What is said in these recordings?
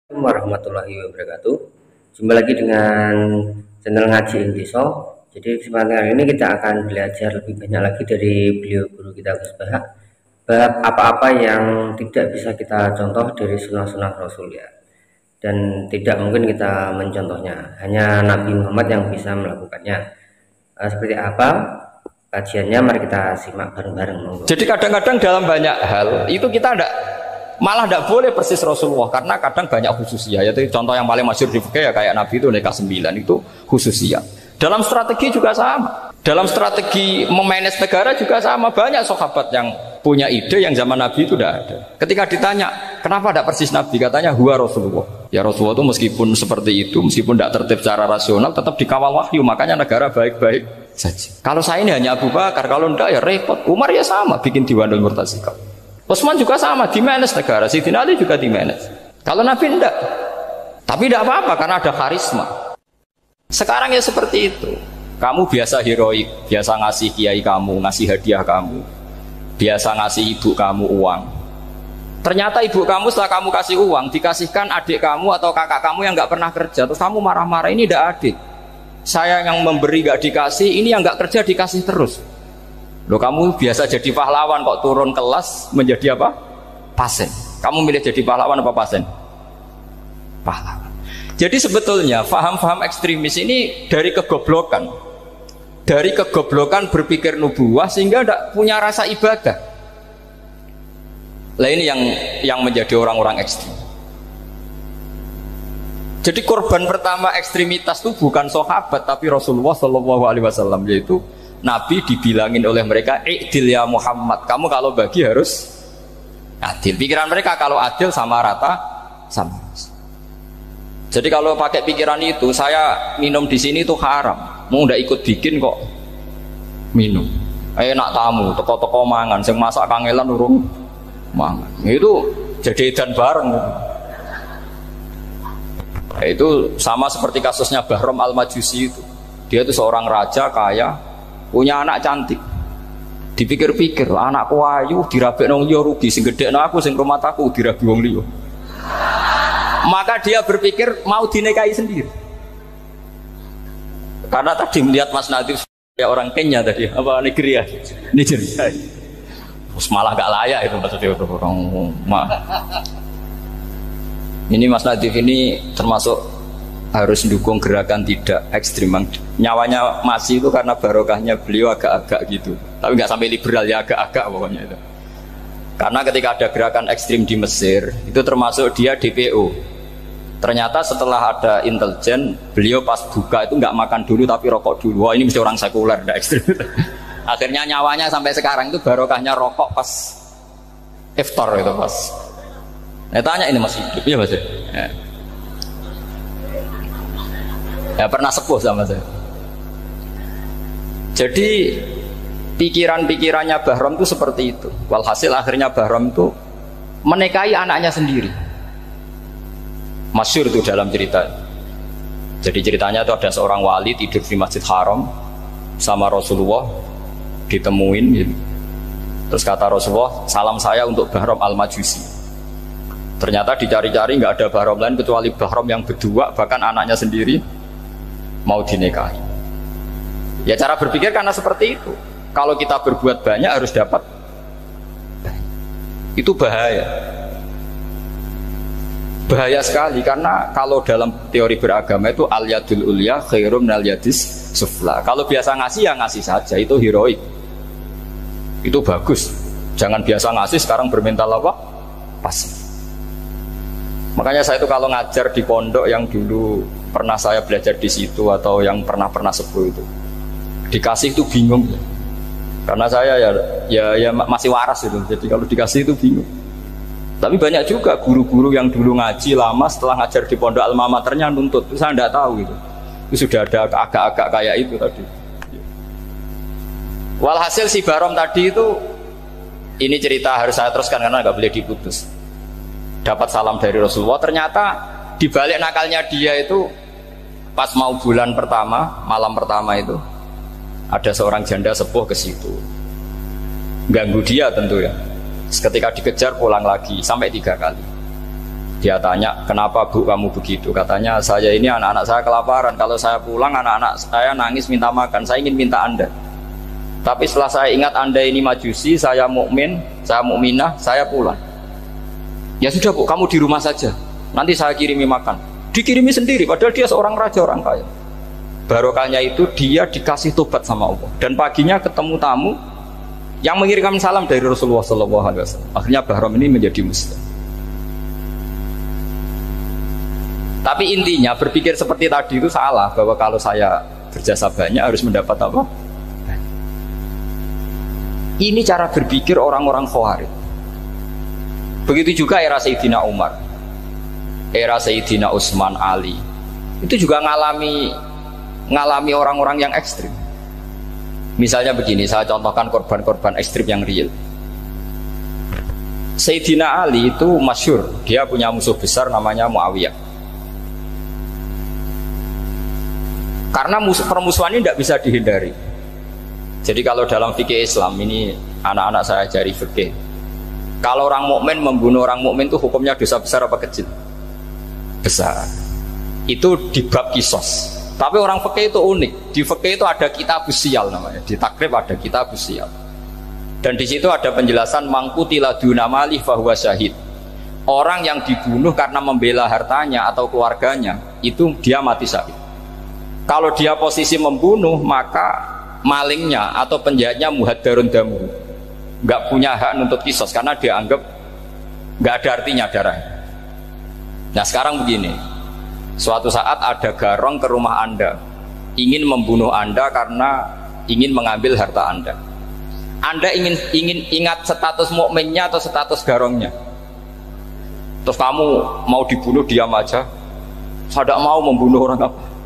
Assalamualaikum warahmatullahi wabarakatuh. Jumpa lagi dengan channel Ngaji Intiso. Jadi kesempatan kali ini kita akan belajar lebih banyak lagi dari beliau guru kita Gus Bahak, bab apa-apa yang tidak bisa kita contoh dari sunnah-sunnah Rasul ya. Dan tidak mungkin kita mencontohnya, hanya Nabi Muhammad yang bisa melakukannya. Seperti apa kajiannya? Mari kita simak bareng-bareng. Jadi kadang-kadang dalam banyak hal itu kita malah tidak boleh persis Rasulullah karena kadang banyak khususnya. Yaitu contoh yang paling masyhur di fikih ya kayak Nabi itu nikah 9 itu khususnya. Dalam strategi juga sama. Dalam strategi memanage negara juga sama. Banyak sahabat yang punya ide yang zaman Nabi itu tidak ada. Ketika ditanya kenapa tidak persis Nabi, katanya huwa Rasulullah. Ya Rasulullah itu meskipun seperti itu, meskipun tidak tertib secara rasional, tetap dikawal wahyu. Makanya negara baik-baik saja. Kalau saya ini hanya Abu Bakar, kalau tidak ya repot. Umar ya sama, bikin Diwanul Murtasikab. Utsman juga sama, di manage negara. Sayyidina Ali juga di manage. Kalau Nabi tidak. Tapi tidak apa-apa karena ada karisma. Sekarang ya seperti itu. Kamu biasa heroik, biasa ngasih kiai kamu, ngasih hadiah kamu, biasa ngasih ibu kamu uang. Ternyata ibu kamu setelah kamu kasih uang dikasihkan adik kamu atau kakak kamu yang nggak pernah kerja, terus kamu marah-marah, ini tidak adil. Saya yang memberi nggak dikasih, ini yang nggak kerja dikasih terus. Loh, kamu biasa jadi pahlawan kok turun kelas menjadi apa? Pasien. Kamu milih jadi pahlawan apa pasien? Pahlawan. Jadi sebetulnya faham-faham ekstremis ini dari kegoblokan. Dari kegoblokan berpikir nubuwah sehingga tidak punya rasa ibadah. Lah ini yang menjadi orang-orang ekstrim. Jadi korban pertama ekstremitas itu bukan sahabat tapi Rasulullah Shallallahu Alaihi Wasallam, yaitu Nabi dibilangin oleh mereka, "I'dil ya Muhammad." Kamu kalau bagi harus adil. Pikiran mereka kalau adil sama rata sama. Jadi kalau pakai pikiran itu, saya minum di sini itu haram. Mau udah ikut bikin kok minum. Enak tamu, toko-toko mangan, sing masak kangelan urung mangan. Itu jadi edan bareng. Itu sama seperti kasusnya Bahram Al-Majusi itu. Dia itu seorang raja kaya, punya anak cantik. Dipikir-pikir, anakku ayu dirabek nang liya rugi, sing gedhekno aku sing rumah aku dirabi wong liya. Maka dia berpikir mau dinikahi sendiri. Karena tadi melihat Mas Nadif ya orang Kenya tadi, apa Nigeria. Terus malah gak layak itu maksudnya orang. Ini Mas Nadif ini termasuk harus mendukung gerakan tidak ekstrim. Nyawanya masih itu karena barokahnya beliau agak-agak gitu. Tapi nggak sampai liberal ya, agak-agak pokoknya itu. Karena ketika ada gerakan ekstrim di Mesir, itu termasuk dia DPO. Ternyata setelah ada intelijen, beliau pas buka itu nggak makan dulu tapi rokok dulu. Wah ini mesti orang sekuler, tidak ekstrim. Akhirnya nyawanya sampai sekarang itu barokahnya rokok pas iftar itu pas. Nah, tanya ini masih hidup ya Mas? Ya pernah sepuh sama saya. Jadi pikiran-pikirannya Bahram itu seperti itu. Walhasil akhirnya Bahram itu menikahi anaknya sendiri. Masyhur itu dalam cerita. Jadi ceritanya itu ada seorang wali tidur di Masjid Haram sama Rasulullah, ditemuin gitu. Terus kata Rasulullah, salam saya untuk Bahram Al-Majusi. Ternyata dicari-cari nggak ada Bahram lain kecuali Bahram yang berdua, bahkan anaknya sendiri mau dinikahi. Ya cara berpikir karena seperti itu. Kalau kita berbuat banyak harus dapat banyak. Itu bahaya. Bahaya sekali karena kalau dalam teori beragama itu al-yadul ulya khairum minal yadis sufla. Kalau biasa ngasih ya ngasih saja, itu heroik. Itu bagus. Jangan biasa ngasih sekarang bermental apa? Pasif. Makanya saya itu kalau ngajar di pondok yang dulu pernah saya belajar di situ atau yang pernah sepuh itu dikasih itu bingung karena saya ya masih waras itu, jadi kalau dikasih itu bingung. Tapi banyak juga guru-guru yang dulu ngaji lama setelah ngajar di pondok alma maternya nuntut, itu saya tidak tahu itu sudah ada agak-agak kayak itu tadi. Walhasil si Bahram tadi itu, ini cerita harus saya teruskan karena nggak boleh diputus. Dapat salam dari Rasulullah, ternyata di balik nakalnya dia itu pas mau bulan pertama, malam pertama itu ada seorang janda sepuh ke situ, ganggu dia tentu ya. Ketika dikejar pulang lagi sampai 3 kali. Dia tanya, kenapa Bu kamu begitu? Katanya, saya ini anak-anak saya kelaparan. Kalau saya pulang, anak-anak saya nangis minta makan. Saya ingin minta Anda. Tapi setelah saya ingat Anda ini majusi, saya mukmin, saya mukminah, saya pulang. Ya sudah Bu, kamu di rumah saja. Nanti saya kirimi makan. Dikirimi sendiri, padahal dia seorang raja, orang kaya. Barokahnya itu dia dikasih tobat sama Allah. Dan paginya ketemu tamu yang mengirimkan salam dari Rasulullah SAW. Akhirnya Bahram ini menjadi Muslim. Tapi intinya berpikir seperti tadi itu salah, bahwa kalau saya berjasa banyak harus mendapat apa? Ini cara berpikir orang-orang Khawarij. Begitu juga era Sayyidina Umar, era Sayyidina Utsman, Ali. Itu juga ngalami orang-orang yang ekstrim. Misalnya begini, saya contohkan korban-korban ekstrim yang real. Sayyidina Ali itu masyhur, dia punya musuh besar namanya Muawiyah. Karena permusuhan ini tidak bisa dihindari. Jadi kalau dalam fikih Islam ini anak-anak saya ajari fikih. Kalau orang mukmin membunuh orang mukmin itu hukumnya dosa besar apa kecil? Besar. Itu di bab kisos. Tapi orang fikih itu unik. Di fikih itu ada kitabus siyal namanya. Di takrib ada kitabus siyal. Dan di situ ada penjelasan mangkutila duna malih fahuwa syahid. Orang yang dibunuh karena membela hartanya atau keluarganya, itu dia mati syahid. Kalau dia posisi membunuh, maka malingnya atau penjahatnya muhaddarun damu, nggak punya hak nuntut kisos karena dia anggap nggak ada artinya darah. Nah sekarang begini, suatu saat ada garong ke rumah Anda, ingin membunuh Anda karena ingin mengambil harta Anda. Anda ingin ingat status mukminnya atau status garongnya. Terus kamu mau dibunuh diam aja, saya tidak mau membunuh orang apa?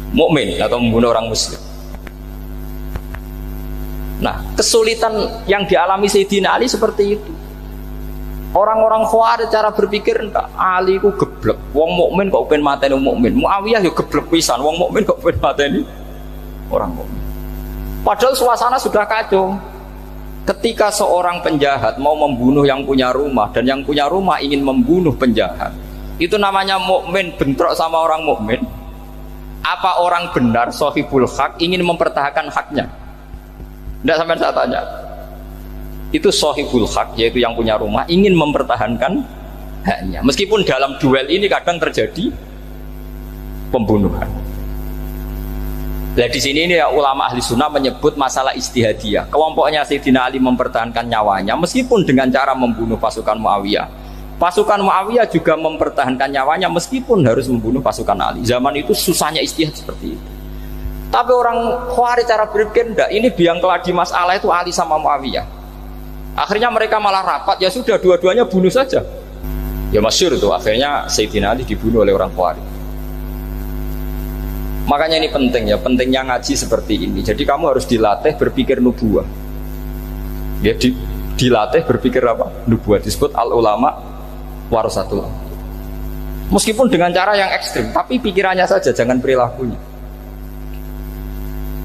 Mukmin atau membunuh orang muslim. Nah, kesulitan yang dialami Sayyidina Ali seperti itu. Orang-orang Khawarij cara berpikir enggak, Ali ku geblek. Wong mukmin kok pengen mateni wong mukmin. Muawiyah yo geblek pisan, wong mukmin kok pengen mateni orang mukmin. Padahal suasana sudah kacau. Ketika seorang penjahat mau membunuh yang punya rumah dan yang punya rumah ingin membunuh penjahat, itu namanya mukmin bentrok sama orang mukmin. Apa orang benar sahibul hak ingin mempertahankan haknya? Tidak sampai saya tanya. Itu sahibul hak, yaitu yang punya rumah ingin mempertahankan haknya. Meskipun dalam duel ini kadang terjadi pembunuhan. Nah di sini ini ya, ulama ahli sunnah menyebut masalah istihadiyah. Kelompoknya Sayyidina Ali mempertahankan nyawanya meskipun dengan cara membunuh pasukan Muawiyah. Pasukan Muawiyah juga mempertahankan nyawanya meskipun harus membunuh pasukan Ali. Zaman itu susahnya istihad seperti itu. Tapi orang Khawarij cara berpikir enggak, ini biang keladi masalah itu Ali sama Muawiyah. Akhirnya mereka malah rapat, ya sudah dua-duanya bunuh saja. Ya masyhur itu, akhirnya Sayyidina Ali dibunuh oleh orang Khawarij. Makanya ini penting ya, pentingnya ngaji seperti ini. Jadi kamu harus dilatih berpikir nubuwah. Ya dilatih berpikir apa? Nubuwah, disebut al-ulama warasatul. Meskipun dengan cara yang ekstrim, tapi pikirannya saja, jangan perilakunya.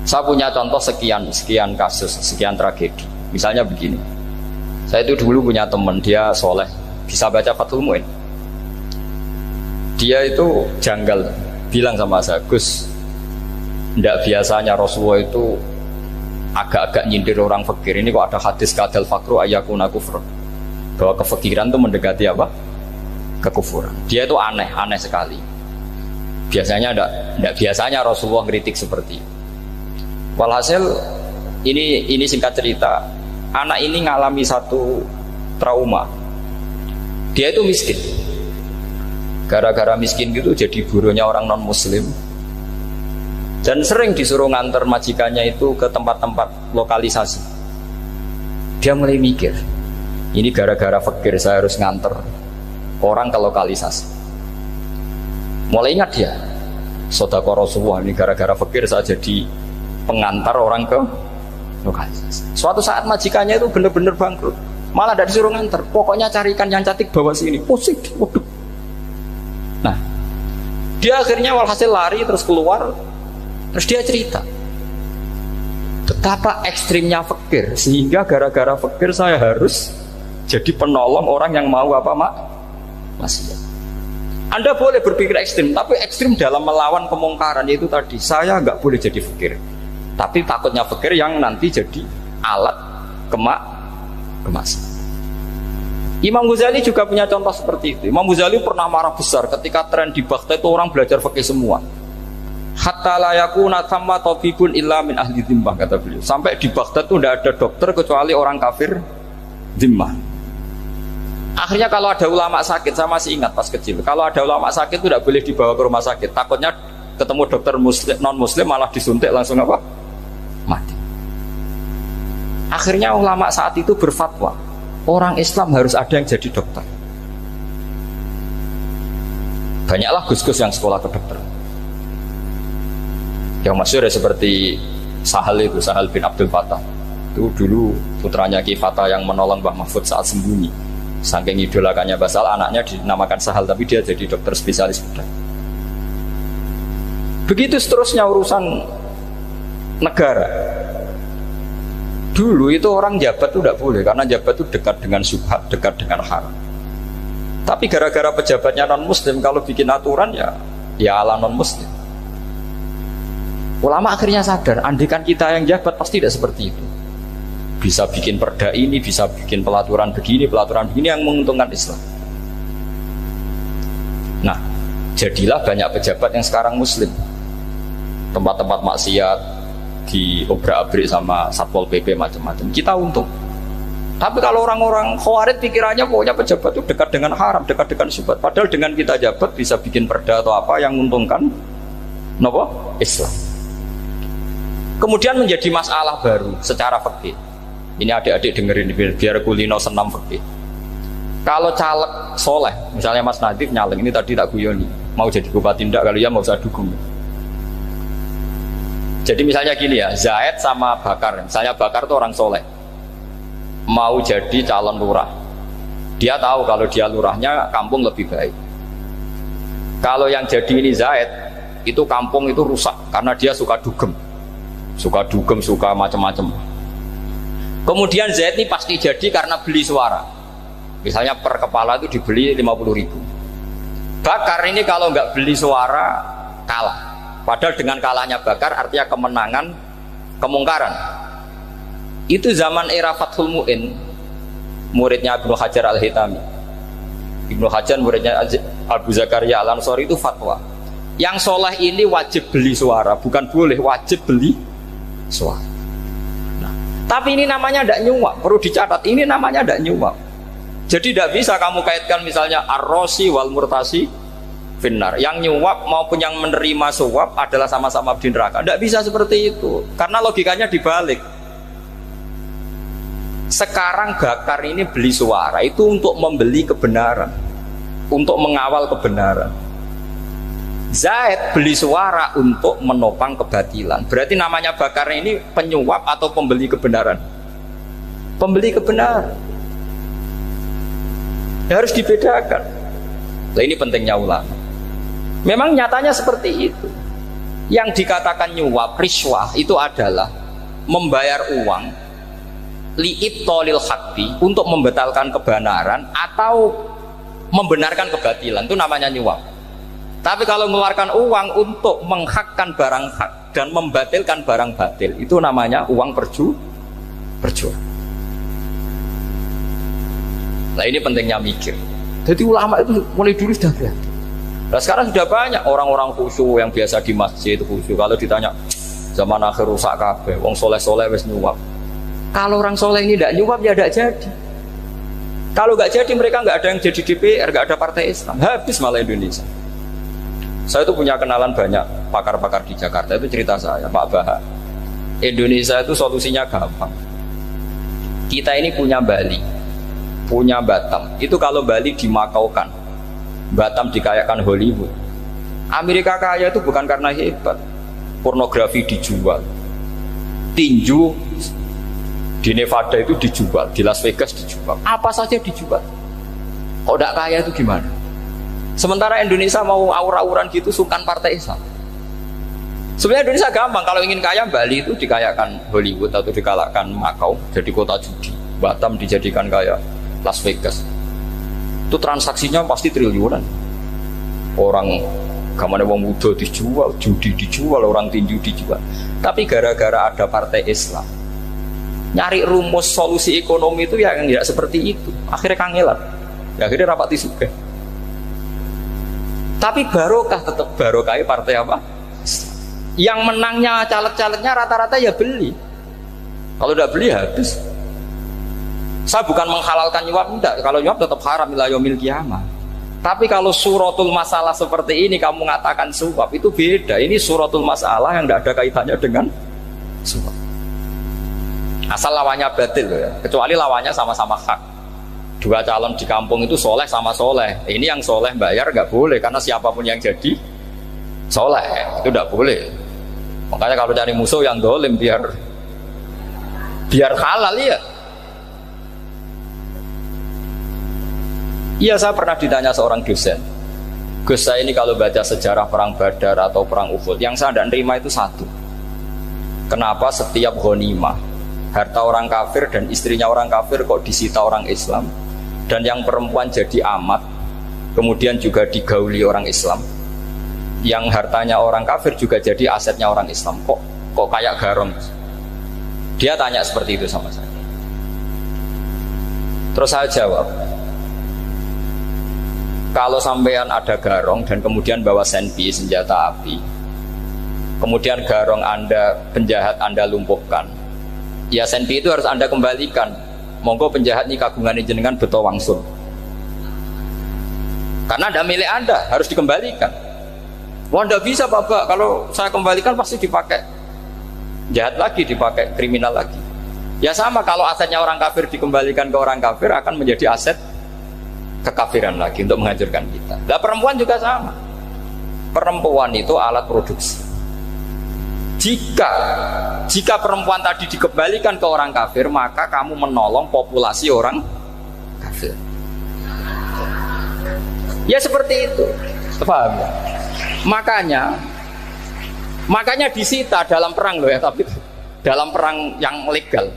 Saya punya contoh sekian kasus, sekian tragedi. Misalnya begini, saya itu dulu punya teman, dia soleh, bisa baca Fathul Mu'in. Dia itu janggal, bilang sama saya, Gus, tidak biasanya Rasulullah itu agak-agak nyindir orang fakir. Ini kok ada hadis kadal fakru ayakuna kufur, bahwa kefakiran itu mendekati apa? Kekufuran. Dia itu aneh sekali. Biasanya tidak biasanya Rasulullah kritik seperti itu. Walhasil ini singkat cerita, anak ini ngalami satu trauma. Dia itu miskin. Gara-gara miskin gitu jadi burunya orang non muslim. Dan sering disuruh nganter majikannya itu ke tempat-tempat lokalisasi. Dia mulai mikir, ini gara-gara fakir saya harus nganter orang ke lokalisasi. Mulai ingat dia, sedekah Rasulullah, ini gara-gara fakir saya jadi pengantar orang ke lokalisasi. Suatu saat majikannya itu benar-benar bangkrut, malah tidak disuruh nganter, pokoknya carikan yang cantik bawa sini. Pusing, waduh. Nah, dia akhirnya walhasil lari terus keluar, terus dia cerita betapa ekstrimnya fakir, sehingga gara-gara fakir saya harus jadi penolong orang yang mau apa mak maksiat. Anda boleh berpikir ekstrim, tapi ekstrim dalam melawan kemungkaran, yaitu tadi, saya nggak boleh jadi fakir, tapi takutnya fakir yang nanti jadi alat kemaksiatan. Imam Ghazali juga punya contoh seperti itu. Imam Ghazali pernah marah besar ketika tren di Baghdad itu orang belajar fikih semua. Hatta la yakuna thamma tabibun illa min ahli dhimmah, kata beliau. Sampai di Baghdad itu tidak ada dokter kecuali orang kafir dhimmah. Akhirnya kalau ada ulama sakit, saya masih ingat pas kecil, kalau ada ulama sakit itu tidak boleh dibawa ke rumah sakit. Takutnya ketemu dokter muslim, non muslim malah disuntik langsung apa? Mati. Akhirnya ulama saat itu berfatwa, orang Islam harus ada yang jadi dokter. Banyaklah gus-gus yang sekolah ke dokter. Yang masyhur seperti Sahal itu, Sahal bin Abdul Fattah. Itu dulu putranya Ki Fatah yang menolong Mbah Mahfud saat sembunyi. Saking idolakannya Basal, anaknya dinamakan Sahal, tapi dia jadi dokter spesialis bedah. Begitu seterusnya urusan negara. Dulu itu orang jabat itu tidak boleh, karena jabat itu dekat dengan syubhat, dekat dengan haram. Tapi gara-gara pejabatnya non muslim, kalau bikin aturan ya ala non muslim. Ulama akhirnya sadar, andikan kita yang jabat pasti tidak seperti itu. Bisa bikin perda ini, bisa bikin pelaturan begini yang menguntungkan Islam. Nah, jadilah banyak pejabat yang sekarang muslim. Tempat-tempat maksiat di obrak-abrik sama Satpol PP macam-macam, kita untung. Tapi kalau orang-orang khawarij pikirannya pokoknya pejabat itu dekat dengan haram, dekat dengan syubhat. Padahal dengan kita jabat bisa bikin perda atau apa yang menguntungkan Islam. Kemudian menjadi masalah baru secara fikih. Ini adik-adik dengerin biar kulino senam fikih. Kalau caleg soleh, misalnya Mas Nadif nyaleng, ini tadi tak guyoni, mau jadi bupati ndak, kalau ya mau usah dukung. Jadi misalnya gini ya, Zaid sama Bakar, misalnya Bakar itu orang soleh, mau jadi calon lurah. Dia tahu kalau dia lurahnya kampung lebih baik. Kalau yang jadi ini Zaid, itu kampung itu rusak karena dia suka dugem, suka macam-macam. Kemudian Zaid ini pasti jadi karena beli suara. Misalnya per kepala itu dibeli 50.000. Bakar ini kalau nggak beli suara kalah. Padahal dengan kalahnya Bakar artinya kemenangan kemungkaran. Itu zaman era Fathul Mu'in, muridnya Ibnu Hajar Al-Hitami. Ibnu Hajar muridnya Abu Zakaria Al-Ansari itu fatwa. Yang soleh ini wajib beli suara, bukan boleh, wajib beli suara. Tapi ini namanya tidak nyuap, perlu dicatat, ini namanya tidak nyuap. Jadi tidak bisa kamu kaitkan misalnya ar-rosi wal murtasi finnar. Yang nyuap maupun yang menerima suap adalah sama-sama di neraka. Tidak bisa seperti itu, karena logikanya dibalik. Sekarang Bakar ini beli suara itu untuk membeli kebenaran, untuk mengawal kebenaran. Zaid beli suara untuk menopang kebatilan. Berarti namanya Bakar ini penyuap atau pembeli kebenaran? Pembeli kebenaran. Ya, harus dibedakan. Nah, ini pentingnya ulama. Memang nyatanya seperti itu. Yang dikatakan nyuap, riswah, itu adalah membayar uang li'ibtolil haqqi, untuk membatalkan kebenaran atau membenarkan kebatilan, itu namanya nyuap. Tapi kalau mengeluarkan uang untuk menghakkan barang hak dan membatalkan barang batil, itu namanya uang perjuangan. Nah, ini pentingnya mikir. Jadi ulama itu mulai dulu sudah berhati. Nah, sekarang sudah banyak orang-orang khusyuk yang biasa di masjid itu khusyuk. Kalau ditanya zaman akhir rusak kabeh, wong soleh-soleh wis nyuap. Kalau orang soleh ini tidak nyuap ya tidak jadi. Kalau nggak jadi mereka nggak ada yang jadi DPR, nggak ada partai Islam, habis malah Indonesia. Saya itu punya kenalan banyak pakar-pakar di Jakarta, itu cerita saya, Pak Bahak. Indonesia itu solusinya gampang. Kita ini punya Bali, punya Batam. Itu kalau Bali dimakaukan, Batam dikayakan Hollywood. Amerika kaya itu bukan karena hebat, pornografi dijual, tinju di Nevada itu dijual, di Las Vegas dijual, apa saja dijual. Kok tidak kaya itu gimana? Sementara Indonesia mau aur-auran gitu, sungkan partai Islam. Sebenarnya Indonesia gampang, kalau ingin kaya Bali itu dikayakan Hollywood atau dikalahkan Makau jadi kota judi, Batam dijadikan kayak Las Vegas. Itu transaksinya pasti triliunan. Orang gamane wong muda dijual, judi dijual, orang tinju dijual. Tapi gara-gara ada partai Islam, nyari rumus solusi ekonomi itu yang tidak seperti itu. Akhirnya kangelan. Ya, akhirnya rapati suka. Tapi barokah tetap barokah partai apa? Yang menangnya caleg-calegnya rata-rata ya beli. Kalau tidak beli habis. Saya bukan menghalalkan nyuap, enggak. Kalau nyuap tetap haram ila yaumil qiyamah. Tapi kalau suratul masalah seperti ini kamu mengatakan suap, itu beda. Ini suratul masalah yang tidak ada kaitannya dengan suap. Asal lawannya batil ya. Kecuali lawannya sama-sama hak. Dua calon di kampung itu soleh sama soleh. Ini yang soleh bayar nggak boleh karena siapapun yang jadi soleh itu tidak boleh. Makanya kalau cari musuh yang dolim biar halal ya. Iya, saya pernah ditanya seorang dosen, Gus, saya ini kalau baca sejarah perang Badar atau perang Uhud, yang saya tidak nerima itu satu. Kenapa setiap ghanimah harta orang kafir dan istrinya orang kafir kok disita orang Islam, dan yang perempuan jadi amat, kemudian juga digauli orang Islam, yang hartanya orang kafir juga jadi asetnya orang Islam, kok kayak garong? Dia tanya seperti itu sama saya. Terus saya jawab, kalau sampean ada garong dan kemudian bawa senpi, senjata api, kemudian garong Anda, penjahat Anda lumpuhkan, ya senpi itu harus Anda kembalikan. Monggo penjahat ini kagungan jenengan beto wangsul, karena ada milik Anda, harus dikembalikan. Wah, tidak bisa Bapak, kalau saya kembalikan pasti dipakai jahat lagi, dipakai kriminal lagi. Ya sama, kalau asetnya orang kafir dikembalikan ke orang kafir akan menjadi aset kekafiran lagi untuk menghancurkan kita. Nah, perempuan juga sama. Perempuan itu alat produksi. Jika perempuan tadi dikembalikan ke orang kafir, maka kamu menolong populasi orang kafir. Ya seperti itu. Paham ya? Makanya disita dalam perang loh ya, tapi dalam perang yang legal.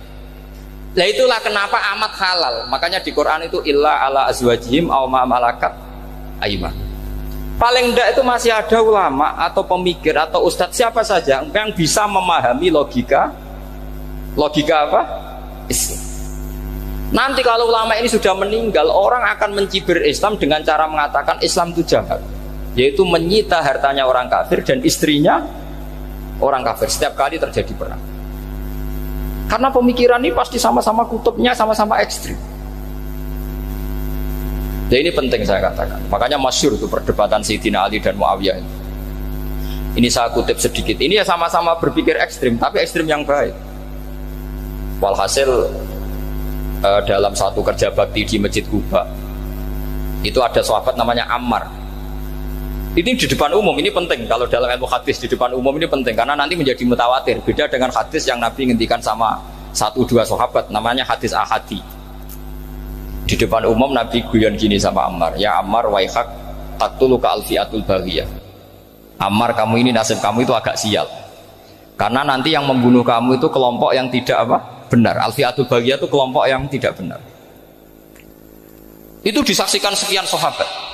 Nah itulah kenapa amat halal. Makanya di Quran itu illa ala azwajihim aw ma malakat aymah. Paling enggak itu masih ada ulama atau pemikir atau ustadz siapa saja yang bisa memahami logika apa? Islam. Nanti kalau ulama ini sudah meninggal, orang akan mencibir Islam dengan cara mengatakan Islam itu jahat, yaitu menyita hartanya orang kafir dan istrinya orang kafir setiap kali terjadi perang. Karena pemikiran ini pasti sama-sama kutubnya sama-sama ekstrim. Ya ini penting saya katakan. Makanya masyhur itu perdebatan Sayyidina Ali dan Muawiyah. Ini saya kutip sedikit. Ini ya sama-sama berpikir ekstrim, tapi ekstrim yang baik. Walhasil dalam satu kerja bakti di Masjid Kuba, itu ada sahabat namanya Ammar. Ini di depan umum, ini penting. Kalau dalam ilmu hadis di depan umum ini penting karena nanti menjadi mutawatir. Beda dengan hadis yang Nabi ngendikan sama 1-2 sahabat, namanya hadis ahadi. Di depan umum Nabi guyon gini sama Ammar, ya Ammar waihak taqtuluka alfiatul baghiyah. Ammar, kamu ini nasib kamu itu agak sial. Karena nanti yang membunuh kamu itu kelompok yang tidak benar. Alfiatul baghiyah itu kelompok yang tidak benar. Itu disaksikan sekian sahabat.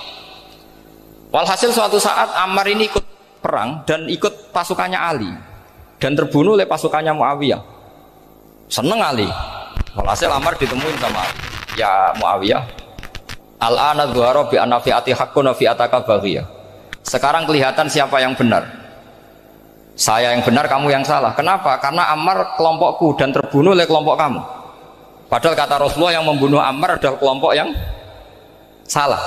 Walhasil suatu saat Ammar ini ikut perang dan ikut pasukannya Ali dan terbunuh oleh pasukannya Muawiyah. Seneng Ali. Walhasil Ammar ditemuin sama Ali. Ya Muawiyah, al-ana dhuhara bi anna fi'ati haqqun wa fi'ataka baghiyah. Sekarang kelihatan siapa yang benar. Saya yang benar, kamu yang salah. Kenapa? Karena Ammar kelompokku dan terbunuh oleh kelompok kamu. Padahal kata Rasulullah yang membunuh Ammar adalah kelompok yang salah.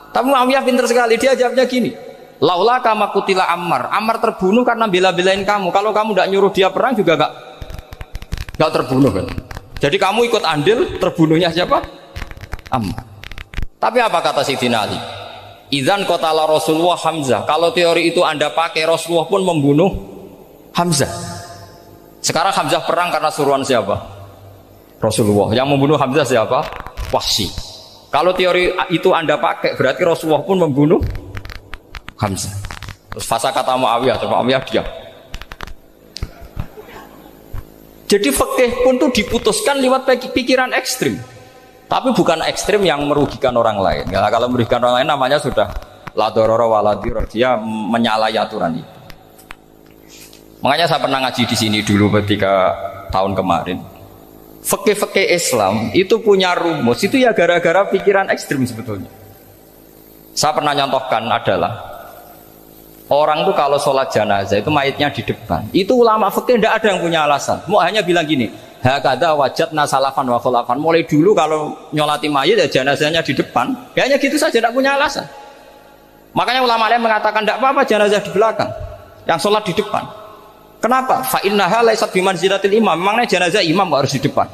Tapi Muawiyah pintar sekali, dia jawabnya gini, laula kama kutila Ammar. Ammar terbunuh karena bela-belain kamu. Kalau kamu tidak nyuruh dia perang juga gak terbunuh kan. Jadi kamu ikut andil terbunuhnya siapa? Ammar. Tapi apa kata Sayyidina Ali? Idzan qatala Rasulullah Hamzah. Kalau teori itu Anda pakai, Rasulullah pun membunuh Hamzah. Sekarang Hamzah perang karena suruhan siapa? Rasulullah. Yang membunuh Hamzah siapa? Wahsy. Kalau teori itu Anda pakai, berarti Rasulullah pun membunuh Hamzah. Terus fasa kata Muawiyah, terus Muawiyah diam. Jadi fikih pun tuh diputuskan lewat pikiran ekstrim. Tapi bukan ekstrim yang merugikan orang lain. Ya, kalau merugikan orang lain namanya sudah la dororo wa la dirar, dia menyalahi aturan itu. Makanya saya pernah ngaji di sini dulu ketika tahun kemarin. Fikih-fikih Islam itu punya rumus, itu ya gara-gara pikiran ekstrim sebetulnya. Saya pernah nyontohkan adalah orang tuh kalau sholat jenazah itu mayitnya di depan. Itu ulama fikih tidak ada yang punya alasan. Mau hanya bilang gini, hakada wajadna salafan wa khulafan. Mulai dulu kalau nyolati mayit ya jenazahnya di depan. Ya hanya gitu saja, tidak punya alasan. Makanya ulama lain mengatakan tidak apa-apa jenazah di belakang, yang sholat di depan. Kenapa? Fa innaha laysat bimanzilatil imam. Memangnya jenazah imam harus di depan?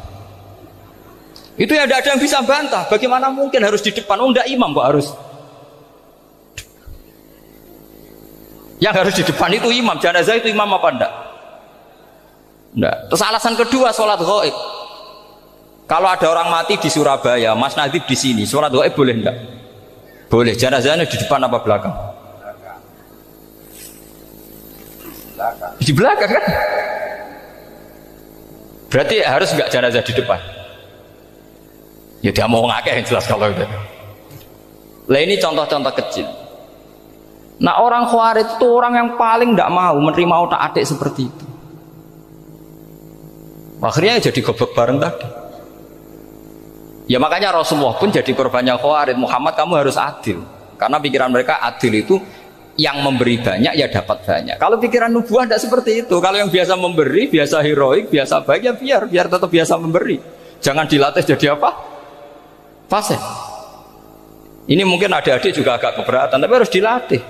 Itu ya tidak ada yang bisa bantah. Bagaimana mungkin harus di depan? Oh, enggak, imam kok harus. Yang harus di depan itu imam. Jenazah itu imam apa enggak? Enggak. Terus alasan kedua, sholat ghaib. Kalau ada orang mati di Surabaya, Mas Nadib di sini, sholat ghaib boleh enggak? Boleh. Jenazahnya di depan apa belakang? Di belakang kan? Berarti harus enggak jenazah di depan? Ya dia mau ngakeh yang jelas kalau itu. Lah ini contoh-contoh kecil. Nah orang Khawarij itu orang yang paling tidak mau menerima otak-atik seperti itu. Akhirnya jadi goblok bareng tadi. Ya makanya Rasulullah pun jadi korbannya Khawarij. Muhammad kamu harus adil. Karena pikiran mereka adil itu yang memberi banyak ya dapat banyak. Kalau pikiran nubuah tidak seperti itu. Kalau yang biasa memberi, biasa heroik, biasa baik ya biar tetap biasa memberi. Jangan dilatih jadi apa? Fasih. Ini mungkin adik-adik juga agak keberatan, tapi harus dilatih.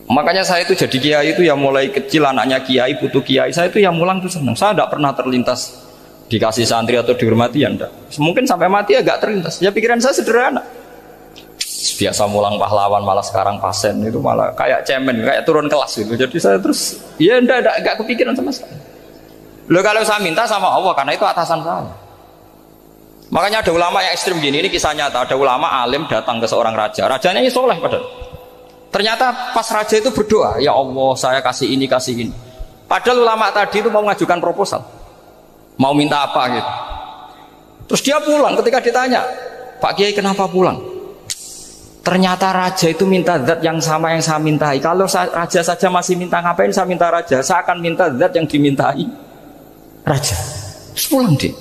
Makanya saya itu jadi kiai itu ya mulai kecil anaknya kiai, putu kiai, saya itu yang mulang itu senang. Saya tidak pernah terlintas dikasih santri atau dihormati ya enggak. Mungkin sampai mati agak terlintas. Ya pikiran saya sederhana. Biasa mulang pahlawan malah sekarang pasen itu malah kayak cemen, kayak turun kelas gitu. Jadi saya terus ya enggak kepikiran sama sekali. Loh kalau saya minta sama Allah karena itu atasan saya. Makanya ada ulama yang ekstrim gini, ini kisah nyata. Ada ulama alim datang ke seorang raja. Rajanya ini soleh padahal. Ternyata pas raja itu berdoa, ya Allah saya kasih ini, kasih ini. Padahal ulama tadi itu mau mengajukan proposal. Mau minta apa gitu. Terus dia pulang ketika ditanya, Pak Kiai kenapa pulang? Ternyata raja itu minta zat yang sama yang saya mintai. Kalau raja saja masih minta, ngapain saya minta raja? Saya akan minta zat yang dimintai raja. Terus pulang dia.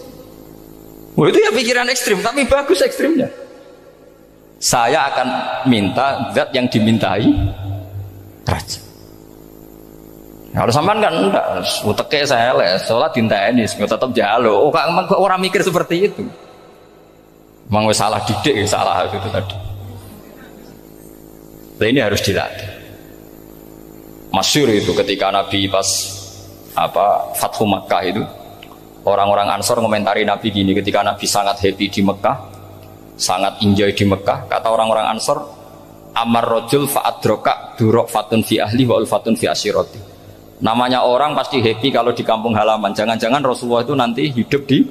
Wah itu ya pikiran ekstrim, tapi bagus ekstrimnya. Saya akan minta zat yang dimintai raja. Kalau sampean kan enggak, uteke saya les, sholat dinteni, tetap jalo. Oh kak orang mikir seperti itu. Emang salah didik, salah itu tadi. Nah, ini harus dilatih. Masyhur itu ketika Nabi pas Fathu Makkah itu, orang-orang Ansor komentari Nabi gini, ketika Nabi sangat happy di Mekah, sangat enjoy di Mekah, kata orang-orang Ansor, amar rojul fa'adroka durok fatun fi ahli wa ulfatun fi asyiroti. Namanya orang pasti happy kalau di kampung halaman. Jangan-jangan Rasulullah itu nanti hidup di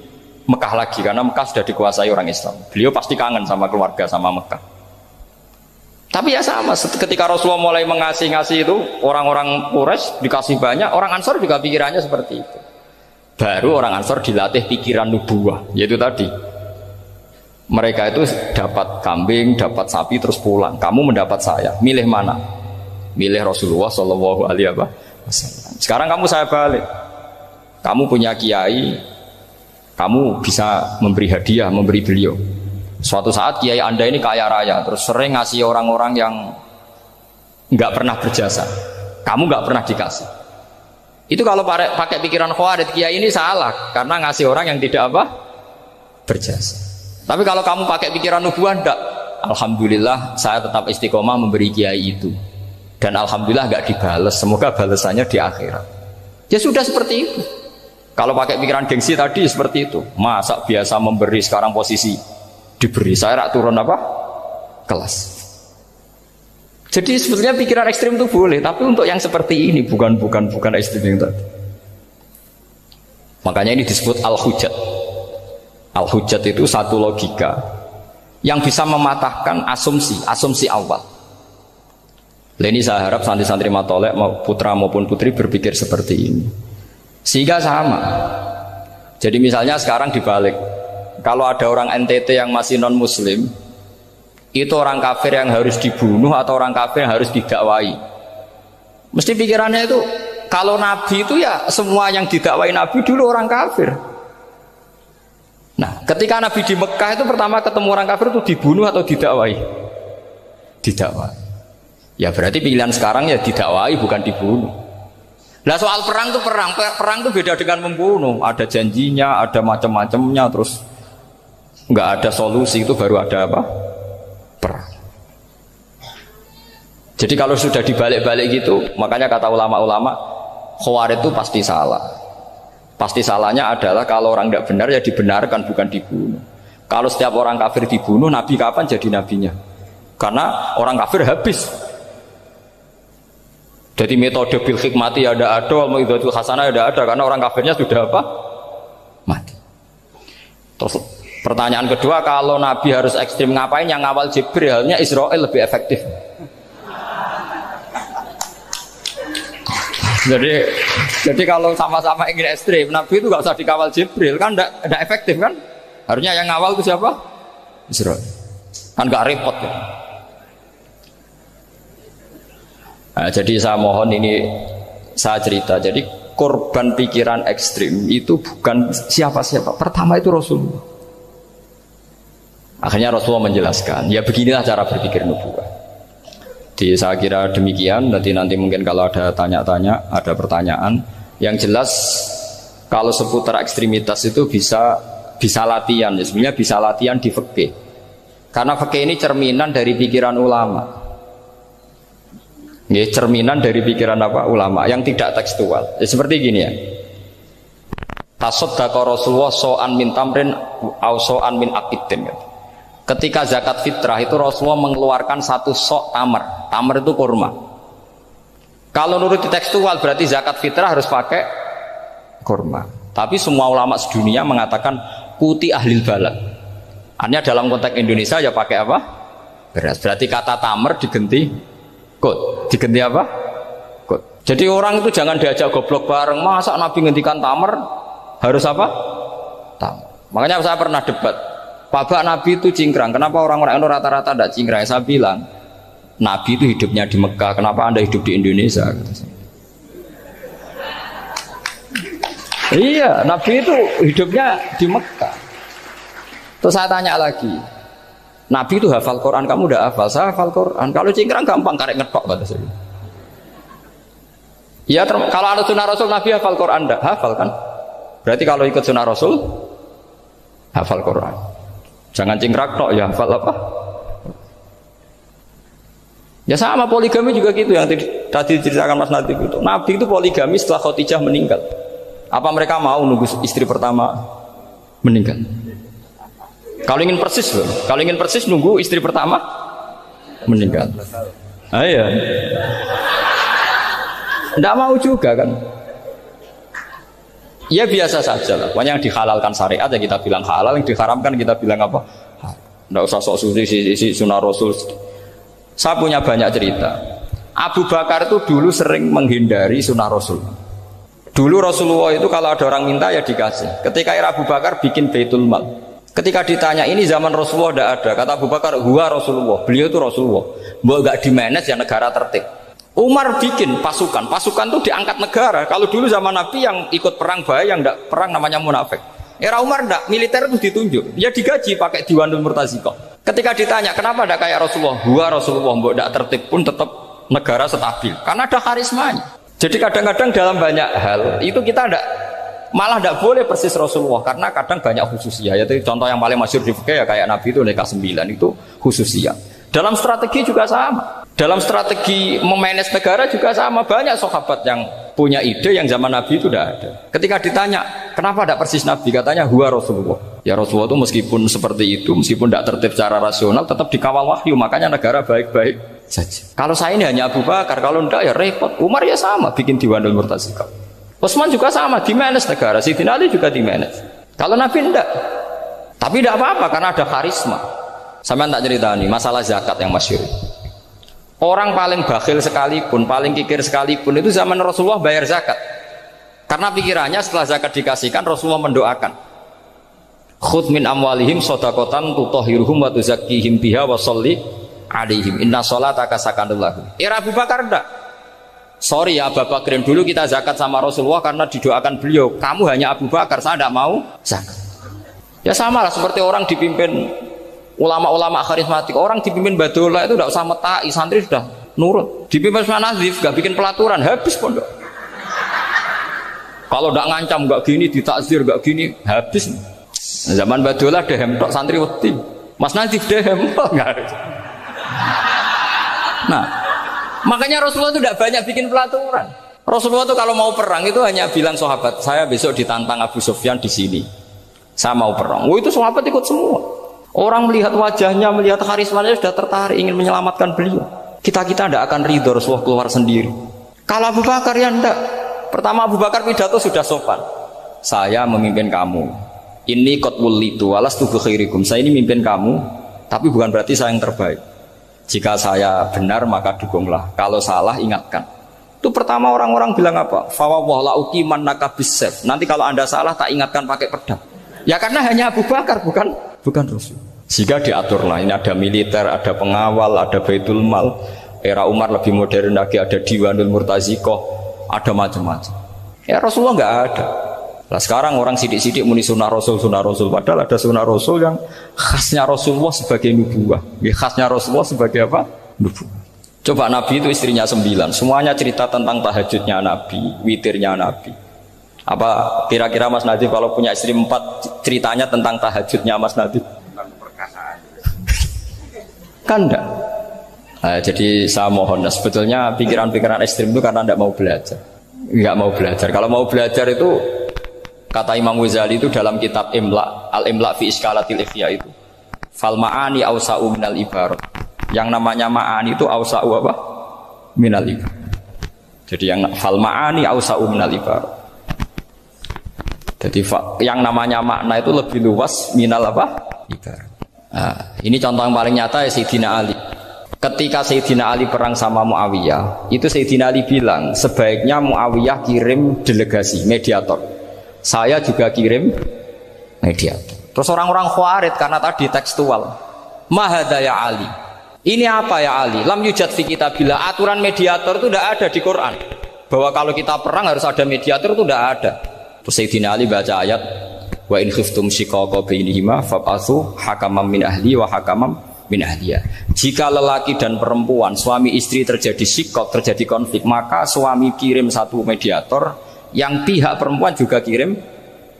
Mekah lagi, karena Mekah sudah dikuasai orang Islam. Beliau pasti kangen sama keluarga, sama Mekah. Tapi ya sama, ketika Rasulullah mulai ngasih itu, orang-orang Quraisy dikasih banyak, orang Ansor juga pikirannya seperti itu. Baru orang Ansor dilatih pikiran nubuwah, yaitu tadi mereka itu dapat kambing, dapat sapi terus pulang. Kamu mendapat saya, milih mana? Milih Rasulullah Shallallahu Alaihi Wasallam. Sekarang kamu saya balik. Kamu punya kiai, kamu bisa memberi hadiah, memberi beliau. Suatu saat kiai anda ini kaya raya, terus sering ngasih orang-orang yang nggak pernah berjasa. Kamu nggak pernah dikasih. Itu kalau pakai pikiran Khawarij, kiai ini salah karena ngasih orang yang tidak berjasa. Tapi kalau kamu pakai pikiran nubuah, enggak. Alhamdulillah saya tetap istiqomah memberi kiai itu. Dan alhamdulillah enggak dibales. Semoga balasannya di akhirat. Ya sudah seperti itu. Kalau pakai pikiran gengsi tadi seperti itu. Masa biasa memberi sekarang posisi diberi, saya turun kelas. Jadi sebetulnya pikiran ekstrim itu boleh, tapi untuk yang seperti ini bukan ekstrim yang tadi. Makanya ini disebut al-hujjat. Al-hujjat itu satu logika yang bisa mematahkan asumsi awal. Ini saya harap santri-santri matolek putra maupun putri berpikir seperti ini, sehingga sama. Jadi misalnya sekarang dibalik, kalau ada orang NTT yang masih non muslim, itu orang kafir yang harus dibunuh atau orang kafir yang harus didakwai. Mesti pikirannya itu kalau Nabi itu ya semua yang didakwai Nabi dulu orang kafir. Nah, ketika Nabi di Mekah itu pertama ketemu orang kafir itu dibunuh atau didakwai? Didakwai. Ya berarti pilihan sekarang ya didakwai bukan dibunuh. Nah soal perang itu perang itu beda dengan membunuh. Ada janjinya, ada macam-macamnya, terus nggak ada solusi, itu baru ada apa? Perang. Jadi kalau sudah dibalik-balik gitu, makanya kata ulama-ulama, Khawarij itu pasti salah. Pasti salahnya adalah kalau orang tidak benar ya dibenarkan bukan dibunuh. Kalau setiap orang kafir dibunuh, Nabi kapan jadi nabinya? Karena orang kafir habis. Jadi metode bil hikmati ada, al-mau'izatul hasanah ada, karena orang kafirnya sudah apa? Mati. Terus pertanyaan kedua, kalau Nabi harus ekstrim ngapain? Yang ngawal Jibril, halnya Israel lebih efektif. Jadi kalau sama-sama ingin ekstrim, Nabi itu nggak usah dikawal Jibril, kan tidak efektif kan? Harusnya yang ngawal itu siapa? Israel. Kan nggak repot ya. Nah, jadi saya mohon ini saya cerita. Jadi korban pikiran ekstrim itu bukan siapa-siapa. Pertama itu Rasulullah. Akhirnya Rasulullah menjelaskan, ya beginilah cara berpikir nubuwah. Jadi saya kira demikian. Nanti mungkin kalau ada tanya-tanya, ada pertanyaan. Yang jelas kalau seputar ekstremitas itu bisa latihan. Ya, sebenarnya bisa latihan di fikih. Karena fikih ini cerminan dari pikiran ulama. Ya, cerminan dari pikiran apa? Ulama yang tidak tekstual. Ya, seperti gini ya. Tasaddaqa Rasulullah so'an min tamrin au so'an min aqidin. Ketika zakat fitrah itu Rasulullah mengeluarkan satu sok tamar. Tamar itu kurma. Kalau menurut tekstual berarti zakat fitrah harus pakai kurma. Tapi semua ulama sedunia mengatakan kuti ahlil balad. Artinya dalam konteks Indonesia ya pakai apa? Beras. Berarti kata tamar diganti kot. Diganti apa? Kot. Jadi orang itu jangan diajak goblok bareng. Masa Nabi ngendikan tamar harus apa? Tamar. Makanya saya pernah debat. Pak Nabi itu cingkrang. Kenapa orang-orang itu rata-rata tidak cingkrang? Saya bilang, Nabi itu hidupnya di Mekah. Kenapa Anda hidup di Indonesia? Iya, Nabi itu hidupnya di Mekah. Terus saya tanya lagi, Nabi itu hafal Quran, kamu udah hafal? Saya hafal Quran. Kalau cingkrang gampang, karek ngetok kata saya. Ya, kalau ada sunnah Rasul, Nabi hafal Quran enggak? Hafal kan? Berarti kalau ikut sunnah Rasul, hafal Quran. Jangan cingkrak tok, ya hafal apa? Ya sama poligami juga gitu yang tadi diceritakan Mas Natif itu. Nabi itu poligami setelah Khadijah meninggal. Apa mereka mau nunggu istri pertama meninggal? Kalau ingin persis nunggu istri pertama meninggal. Iya. Tidak mau juga kan? Ya biasa saja lah. Pokoknya yang dihalalkan syariat ya kita bilang halal, yang diharamkan kita bilang apa? Tidak usah sok suci sunnah Rasul. Saya punya banyak cerita. Abu Bakar itu dulu sering menghindari sunnah Rasul. Dulu Rasulullah itu kalau ada orang minta ya dikasih. Ketika era Abu Bakar bikin Baitul Mal. Ketika ditanya ini zaman Rasulullah tidak ada. Kata Abu Bakar, huwa Rasulullah. Beliau itu Rasulullah. Mau nggak dimanage ya negara tertib. Umar bikin pasukan itu diangkat negara. Kalau dulu zaman Nabi yang ikut perang bahaya, yang tidak perang namanya munafik. Era Umar tidak, militer itu ditunjuk. Dia digaji pakai Diwanul Murtaziqah. Ketika ditanya kenapa tidak kayak Rasulullah, huwa Rasulullah, mau tidak tertib pun tetap negara stabil. Karena ada karismanya. Jadi kadang-kadang dalam banyak hal itu kita malah tidak boleh persis Rasulullah, karena kadang banyak khususiyah. Yaitu contoh yang paling masyhur di fikih ya kayak Nabi itu nikah 9 itu khususiyah. Dalam strategi juga sama. Dalam strategi memanage negara juga sama. Banyak sahabat yang punya ide yang zaman Nabi itu tidak ada. Ketika ditanya, kenapa tidak persis Nabi? Katanya, huwa Rasulullah. Ya Rasulullah itu meskipun seperti itu, meskipun tidak tertib secara rasional, tetap dikawal wahyu. Makanya negara baik-baik saja. Kalau saya ini hanya Abu Bakar, kalau tidak ya repot. Umar ya sama, bikin Diwanul Murtaziqah. Utsman juga sama, di-manage negara. Sayyidina Ali juga di-manage. Kalau Nabi tidak. Tapi tidak apa-apa, karena ada karisma. Sampai tak cerita nih, masalah zakat yang masyhur. Orang paling bakhil sekalipun, paling kikir sekalipun itu zaman Rasulullah bayar zakat. Karena pikirannya setelah zakat dikasihkan, Rasulullah mendoakan. Khudh min amwalihim shadaqatan tutahhiruhum wa tuzakkihim biha wa sholli alaihim inna sholataka sakanul lahum. Era Abu Bakar enggak. Sorry ya Abu Bakar, dulu kita zakat sama Rasulullah karena didoakan beliau. Kamu hanya Abu Bakar, saya tidak mau zakat. Ya sama lah seperti orang dipimpin ulama-ulama karismatik. Orang dipimpin badola itu tidak usah metai, santri sudah nurut. Dipimpin sama nazif, gak bikin pelaturan, habis pondok. Kalau tidak ngancam, gak gini, ditakzir, gak gini, habis. Zaman badola dehem tok santri wedi. Mas nazif dehem enggak. Nah, makanya Rasulullah itu tidak banyak bikin pelaturan. Rasulullah itu kalau mau perang itu hanya bilang sahabat, saya besok ditantang Abu Sufyan di sini. Saya mau perang. Oh itu sahabat ikut semua. Orang melihat wajahnya, melihat karismanya sudah tertarik ingin menyelamatkan beliau. Kita tidak akan ridho Rasulullah keluar sendiri. Kalau Abu Bakar ya enggak. Pertama Abu Bakar pidato sudah sopan. Saya memimpin kamu. Ini qatwul litu walastu bi khairikum. Saya ini memimpin kamu, tapi bukan berarti saya yang terbaik. Jika saya benar maka dukunglah, kalau salah ingatkan. Itu pertama orang-orang bilang apa? Fawwah la uqimannaka bisayf. Nanti kalau Anda salah tak ingatkan pakai pedang. Ya karena hanya Abu Bakar bukan Rasul. Jika diaturlah, ini ada militer, ada pengawal, ada baitul mal. Era Umar lebih modern lagi, ada Diwanul Murtazikoh, ada macam-macam. Ya Rasulullah nggak ada. Nah sekarang orang sidik-sidik muni sunnah Rasul, padahal ada sunnah Rasul yang khasnya Rasulullah sebagai nubuwah. Khasnya Rasulullah sebagai apa? Nubuwah. Coba Nabi itu istrinya 9, semuanya cerita tentang tahajudnya Nabi, witirnya Nabi. Apa kira-kira Mas Nadif kalau punya istri 4 ceritanya tentang tahajudnya Mas Nadif? Tentang perkasaan. Kan enggak? Nah, jadi saya mohon, sebetulnya pikiran-pikiran ekstrim itu karena enggak mau belajar. Enggak mau belajar. Kalau mau belajar itu kata Imam Ghazali itu dalam kitab Imla, Al-Imla fi Iskalatil Ikhya itu. Fal ma'ani awsa'u minal ibarat. Yang namanya ma'ani itu awsa'u apa? Minal ibarat. Jadi yang fal ma'ani awsa'u minal ibarat. Jadi yang namanya makna itu lebih luas minal apa? Ibarat. Nah, ini contoh yang paling nyata ya Sayyidina Ali. Ketika Sayyidina Ali perang sama Muawiyah, itu Sayyidina Ali bilang sebaiknya Muawiyah kirim delegasi, mediator. Saya juga kirim mediator. Terus orang-orang Khawarij karena tadi tekstual. Mahadha ya Ali. Ini apa ya Ali? Lam yujad fi kitabillah. Aturan mediator itu tidak ada di Quran. Bahwa kalau kita perang harus ada mediator itu tidak ada. Terus Sayyidina Ali baca ayat wa in khiftum shiqaqa bainihima fab'atsu hakaman min ahli wa hakaman min ahliya. Jika lelaki dan perempuan, suami istri terjadi shiqaq, terjadi konflik, maka suami kirim satu mediator, yang pihak perempuan juga kirim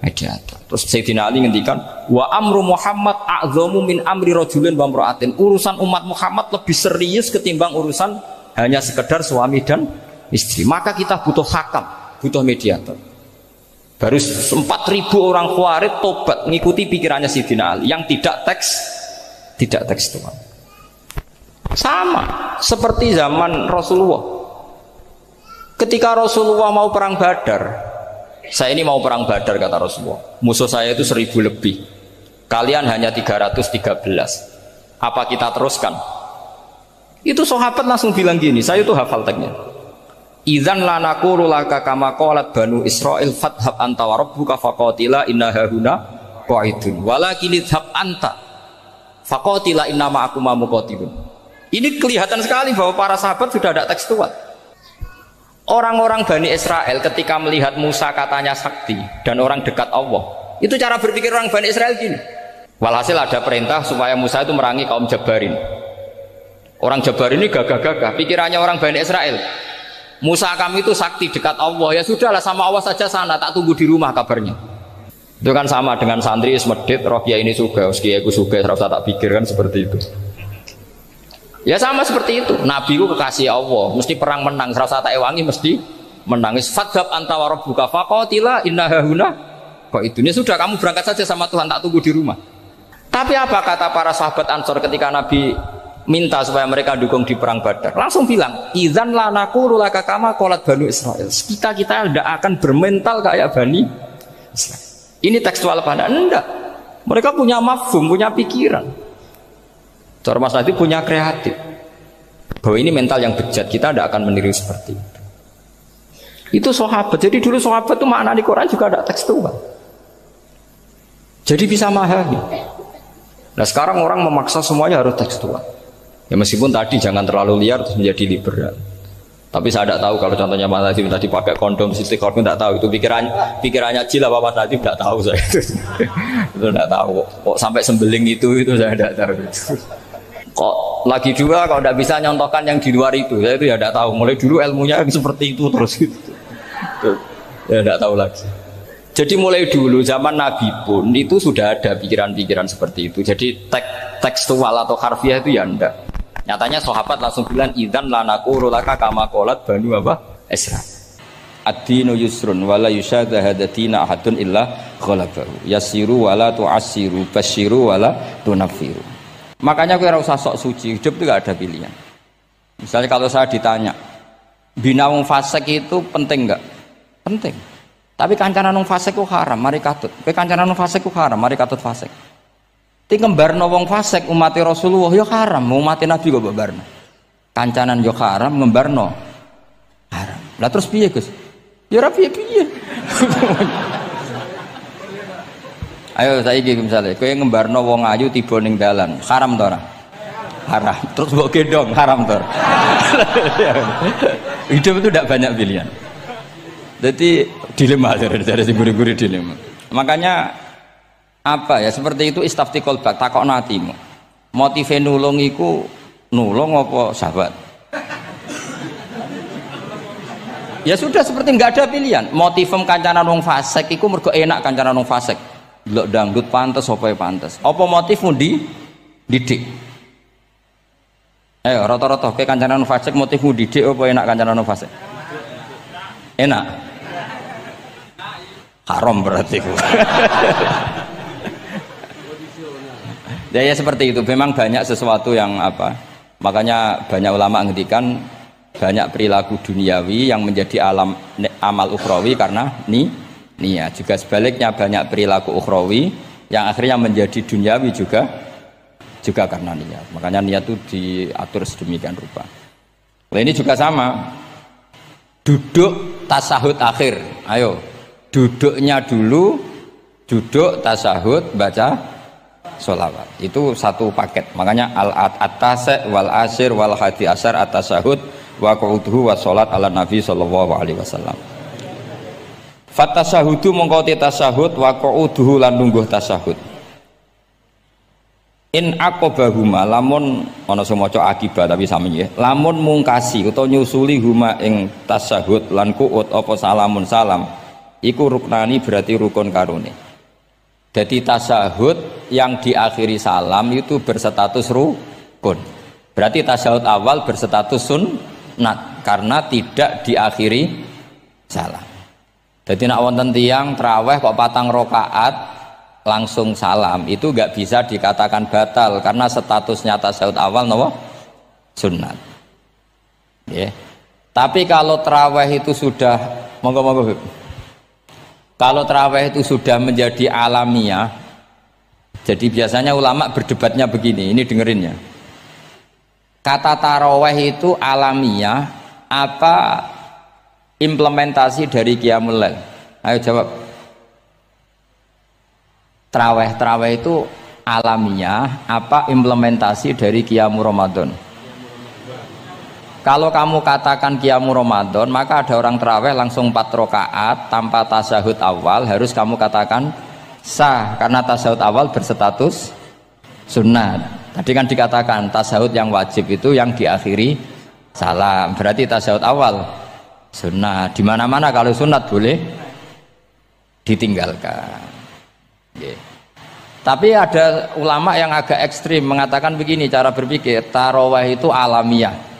mediator. Terus Sayyidina Ali ngendikan wa amru Muhammad a'dhamu min amri rajulin wa imra'atin. Urusan umat Muhammad lebih serius ketimbang urusan hanya sekedar suami dan istri. Maka kita butuh hakam, butuh mediator. Baru 4.000 orang Khawarij tobat mengikuti pikirannya Sayyidina Ali yang tidak tekstual. Sama seperti zaman Rasulullah. Ketika Rasulullah mau perang Badar, saya ini mau perang Badar kata Rasulullah. Musuh saya itu 1.000 lebih. Kalian hanya 313. Apa kita teruskan? Itu sahabat langsung bilang gini, saya itu hafal teksnya. Idzan la naqulu laka kama qalat banu Israil fathab anta wa rabbuka faqatila inna hahuna qaidun walakin idhab anta faqatila inna ma'akum muqatilun. Ini kelihatan sekali bahwa para sahabat sudah ada tekstual. Orang-orang Bani Israel ketika melihat Musa katanya sakti dan orang dekat Allah, itu cara berpikir orang Bani Israel gini. Walhasil ada perintah supaya Musa itu merangi kaum Jabarin. Orang Jabarin ini gagah-gagah, pikirannya orang Bani Israel. Musa kami itu sakti dekat Allah, ya sudahlah sama Allah saja sana, tak tunggu di rumah kabarnya. Itu kan sama dengan santri semedit, roh kiai ini suga, kiai aku suga, serasa tak pikir kan seperti itu. Ya sama seperti itu. Nabi ku kekasih Allah, mesti perang menang, serasa tak ewangi mesti menangis. Fadhab anta wa rabbuka faqatila inna hahuna qaidun. Ya sudah kamu berangkat saja sama Tuhan, tak tunggu di rumah. Tapi apa kata para sahabat Ansor ketika Nabi minta supaya mereka dukung di perang Badar? Langsung bilang, idzan la naqulu laka kama qalat banu Israil. Kita tidak akan bermental kayak Bani Israil. Ini tekstual apa enggak? Mereka punya mafhum, punya pikiran. Cara Mas Nadif punya kreatif. Bahwa ini mental yang bejat, kita tidak akan meniru seperti itu. Itu sahabat. Jadi dulu sahabat itu makna di Quran juga ada tekstual. Jadi bisa memahami. Nah sekarang orang memaksa semuanya harus tekstual. Ya meskipun tadi jangan terlalu liar terus menjadi liberal. Tapi saya tidak tahu kalau contohnya Mas Nadiem tadi pakai kondom, siti kordon, tidak tahu itu pikirannya Jil apa Mas Nadiem, tidak tahu saya itu tidak tahu. Kok sampai sembeling itu saya tidak tahu. Kok lagi juga kalau tidak bisa nyontohkan yang di luar itu, saya itu ya tidak tahu. Mulai dulu ilmunya seperti itu terus gitu. Ya tidak tahu lagi. Jadi mulai dulu zaman Nabi pun itu sudah ada pikiran-pikiran seperti itu. Jadi tekstual atau harfiah itu ya enggak. Nyatanya sahabat langsung bilang idzan lanaqulu laka kama qalat banu apa? Isra. Ad-dinu yusrun wala yusyadha hadatina ahadun illa ghalabahu. Yasiru wala tu'assiru basyiru wala tunaffiru. Makanya kowe ora usah sok suci, hidup itu enggak ada pilihan. Misalnya kalau saya ditanya, bina wong fasik itu penting enggak? Penting. Tapi kancanan wong fasik ku haram, mari katut. Kowe kancanan wong fasik ku haram, mari katut fasik. Ti ngembarno wong fasik umat Rasulullah ya haram, umat Nabi kok mbarno. Kancanan yo haram, ngembarno haram. Lah terus piye, Gus? Ya ora piye-piye. Ayo saiki misale kowe ngembarno wong ayu tiba ning dalan, haram to ora? Haram. Terus mbok gendong, haram to. Hidup itu tidak banyak pilihan. Jadi dilema dari guru-guru dilema. Makanya apa ya seperti itu istafti kolbak takokno atimu. Motive nulung iku nulung apa sahabat? Ya sudah seperti nggak ada pilihan. Motivem kancanan wong fasik iku mergo enak kancanan wong fasik. Delok dangdut pantes apa ya pantes. Apa motifmu didik? Ayo rata-rata ke kancanan wong fasik motifmu didik apa enak kancanan wong fasik? Enak. Haram berarti. Ya seperti itu. Memang banyak sesuatu yang apa? Makanya banyak ulama ngendikan banyak perilaku duniawi yang menjadi amal ukhrawi karena niat. Juga sebaliknya banyak perilaku ukhrawi yang akhirnya menjadi duniawi juga karena niat. Makanya niat itu diatur sedemikian rupa. Nah, ini juga sama. Duduk tasahud akhir. Ayo. Duduknya dulu, duduk tasahud baca sholawat. Itu satu paket. Makanya al-at-tasek wal asir wal hadi asar at-tasahud wa qu'uduhu wa sholat ala nabi sallallahu alaihi wasallam. Fatasahudu mengkoti tasahud wa qu'uduhu lan lungguh tasahud. In aqobahuma lamun ana sing maca akibah tapi sami nggih. Lamun mungkasi utawa nyusuli huma ing tasahud lan qu'ud apa salamun salam. Iku ruknani berarti rukun karone. Jadi tasahud yang diakhiri salam itu berstatus rukun. Berarti tasahud awal berstatus sunnat karena tidak diakhiri salam. Jadi nak wonten tiyang traweh kok 4 rakaat langsung salam itu enggak bisa dikatakan batal karena statusnya tasahud awal napa? Sunnat. Yeah. Tapi kalau traweh itu sudah monggo-monggo kalau tarawih itu sudah menjadi alamiah, jadi biasanya ulama berdebatnya begini, ini dengerin ya. Kata tarawih itu alamiah, apa implementasi dari Qiyamul Lail? Ayo jawab. Tarawih itu alamiah, apa implementasi dari Qiyamul Ramadan? Kalau kamu katakan Qiyamul Ramadan, maka ada orang tarawih langsung 4 rakaat tanpa tasahud awal, harus kamu katakan sah karena tasahud awal berstatus sunnat. Tadi kan dikatakan tasahud yang wajib itu yang diakhiri salam, berarti tasahud awal sunnat. Di mana-mana kalau sunnat boleh ditinggalkan. Yeah. Tapi ada ulama yang agak ekstrim mengatakan begini cara berpikir, tarawih itu alamiah.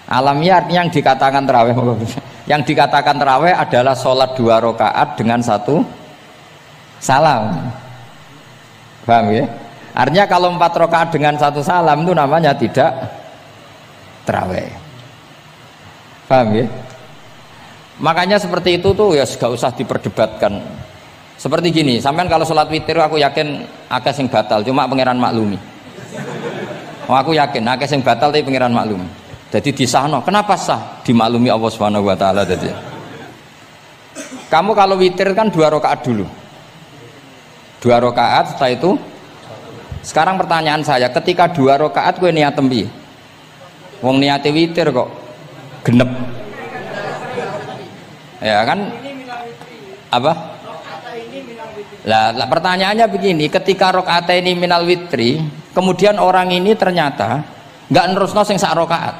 Alamiah artinya yang dikatakan tarawih. Yang dikatakan tarawih adalah sholat 2 rakaat dengan 1 salam. Paham ya? Artinya kalau 4 rakaat dengan 1 salam itu namanya tidak tarawih. Paham ya? Makanya seperti itu tuh ya gak usah diperdebatkan. Seperti gini, sampean kalau sholat witir aku yakin akeh sing batal, cuma pangeran maklumi. Aku yakin akeh sing batal tapi pangeran maklumi. Jadi disahno, kenapa sah? Dimaklumi Allah Subhanahu wa taala jadi. Kamu kalau witir kan 2 rakaat dulu. 2 2 rakaat, setelah itu sekarang pertanyaan saya, ketika 2 rakaat kowe niat tembi wong niate witir kok genep ya kan apa lah pertanyaannya begini, ketika rakaat ini minal witri kemudian orang ini ternyata nggak nerusno sing sak rakaat,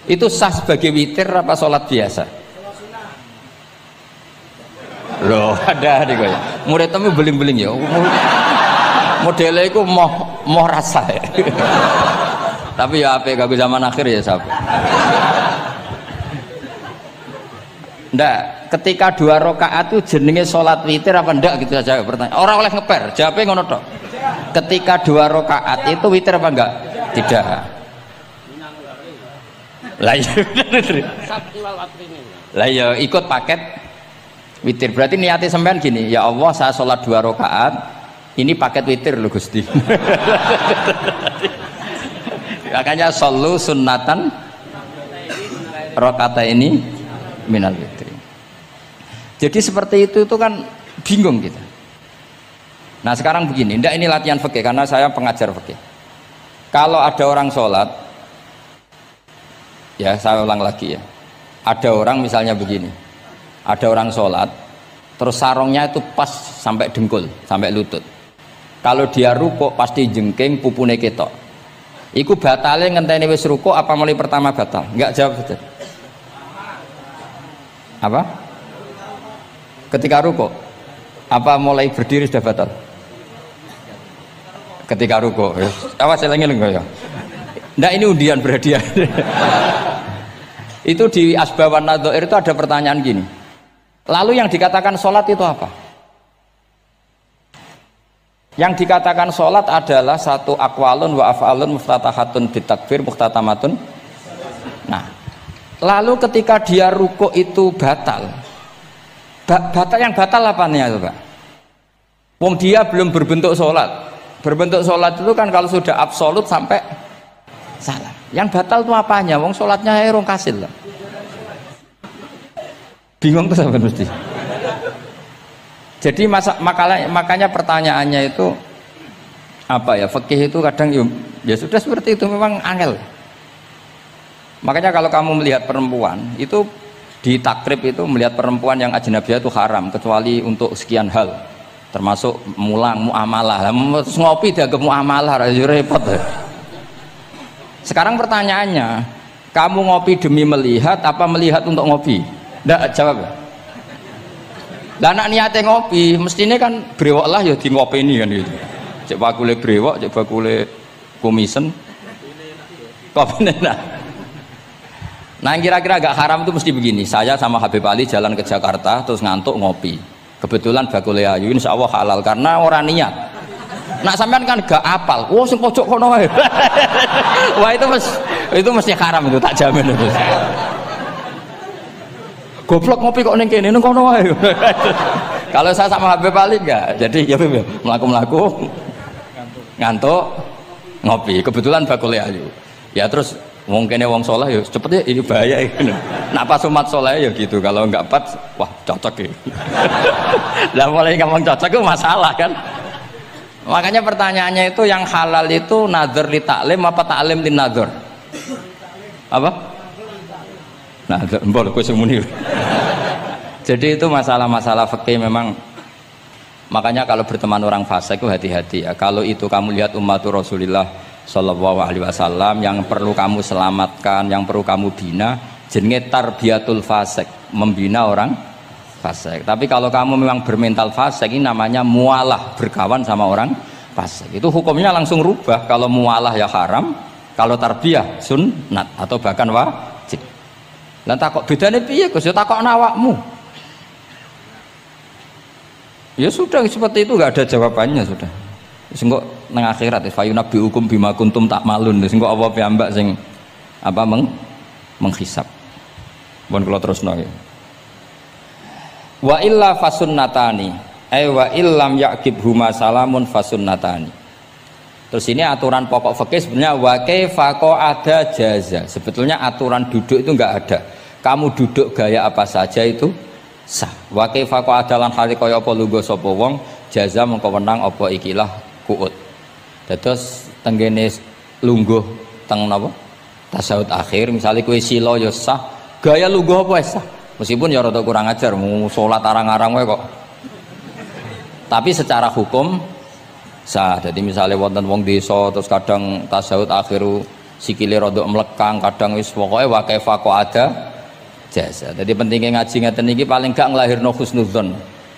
itu sah sebagai witir apa sholat biasa? Loh ada nih ya murid temu beling-beling ya modelnya itu mau rasa ya tapi ya apa kagak zaman akhir ya sahabat. Ndak, ketika 2 rakaat itu jenenge sholat witir apa ndak gitu saja pertanyaan. Orang oleh ngeper, jawabnya ngono tok. Ketika 2 rakaat itu witir apa enggak? Tidak. Lah iya lah iya ikut paket witir. Berarti niatnya sampean gini, ya Allah saya sholat 2 rakaat ini paket witir loh Gusti. Makanya shollu sunnatan rakaat ini minal witri. Jadi seperti itu kan bingung kita. Nah sekarang begini, ndak ini latihan fikih karena saya pengajar fikih. Kalau ada orang sholat, ya saya ulang lagi ya. Ada orang misalnya begini, ada orang sholat, terus sarungnya itu pas sampai dengkul, sampai lutut. Kalau dia rukuk pasti jengking pupune ketok. Iku batale ngenteni wis rukuk apa mulai pertama batal? Enggak jawab betul. Apa? Ketika rukuk apa mulai berdiri sudah batal? Ketika rukuk. Awas eling-eling ya. Ndak ini undian berhadiah. Itu di Asbawan Nadhair itu ada pertanyaan gini. Lalu yang dikatakan sholat itu apa? Yang dikatakan sholat adalah satu akwalun wa af'alun muftatahatun bitakbir muhtatamatun. Nah, lalu ketika dia rukuk itu batal. Batal yang batal apanya itu Pak? Wong dia belum berbentuk sholat. Berbentuk sholat itu kan kalau sudah absolut sampai salah. Yang batal itu apanya? Wong sholatnya rong kasil lah. Bingung tuh sampai mesti. Jadi makanya pertanyaannya itu apa ya? Fikih itu kadang ya sudah seperti itu memang angel. Makanya kalau kamu melihat perempuan itu di takrib itu melihat perempuan yang ajnabiyah itu haram kecuali untuk sekian hal, termasuk mulang muamalah. Terus ngopi dia ke muamalah repot. Sekarang pertanyaannya, kamu ngopi demi melihat apa melihat untuk ngopi? Nggak jawab. Lah anak niatnya ngopi, mestinya kan brewok lah ya di ngopi ini kan gitu. Cek bakule brewok, cek bakule kumisen. Kopi enak. Nah kira-kira agak haram itu mesti begini. Saya sama Habib Ali jalan ke Jakarta terus ngantuk ngopi. Kebetulan bakule ayu insya Allah halal karena orang niat. Nak sampean kan gak apal. Wah sing pojok kono wae. Wah itu mesti haram itu tak jamin itu. Goblok ngopi kok ning kene ning kono wae. Kalau saya sama Habib Ali enggak. Jadi ya mlaku-mlaku ngantuk ngopi. Kebetulan bakule ayu. Ya terus mungkin wong soleh ya cepet ya ini bahaya ini. Nak pas umat soleh ya gitu. Kalau enggak pas wah cocok ya. Lah mulai ngomong cocok itu masalah kan. Makanya pertanyaannya itu yang halal itu nazar li taklim apa taklim li nazar? Apa? Nazar mbok kowe sing muni. Jadi itu masalah-masalah fikih memang. Makanya kalau berteman orang fasik itu hati-hati ya. Kalau itu kamu lihat umatur Rasulullah Shallallahu Alaihi Wasallam yang perlu kamu selamatkan, yang perlu kamu bina, jenenge tarbiyatul fasik, membina orang fasik. Tapi kalau kamu memang bermental fasik, ini namanya mualah, berkawan sama orang fasik. Itu hukumnya langsung rubah. Kalau mualah ya haram, kalau tarbiyah sunnat atau bahkan wajib. Lah takok bedane piye Gus? Ya takok awakmu. Ya sudah seperti itu, enggak ada jawabannya sudah. Sing kok nang akhirat fa yunabbiukum bima kuntum ta'malun. Sing kok apa piyambak sing apa menghisab. Mun kula terusno ya. Wa illa fasunnatani ay wa illam yaqib huma salamun fasunnatani. Terus ini aturan pokok fikih sebenarnya wa kaifa ada jaza. Sebetulnya aturan duduk itu enggak ada. Kamu duduk gaya apa saja itu sah. Wa kaifa adalan hale kaya apa lungguh sapa wong jaza mengko wenang apa ikilah kuut. Dados tenggene lungguh teng napa? Tasawuf akhir misalnya kowe sila ya sah, gaya lungguh apa sah. Meskipun ya rada kurang ajar mau salat arang-arang wae kok. Tapi secara hukum sah. Jadi misalnya wonten wong desa terus kadang tasawuf akhiru sikile rada mlekang, kadang wis pokoke wa kaifa ada jasa. Jadi pentingnya ngaji ngeten iki paling gak nglahirno husnudzon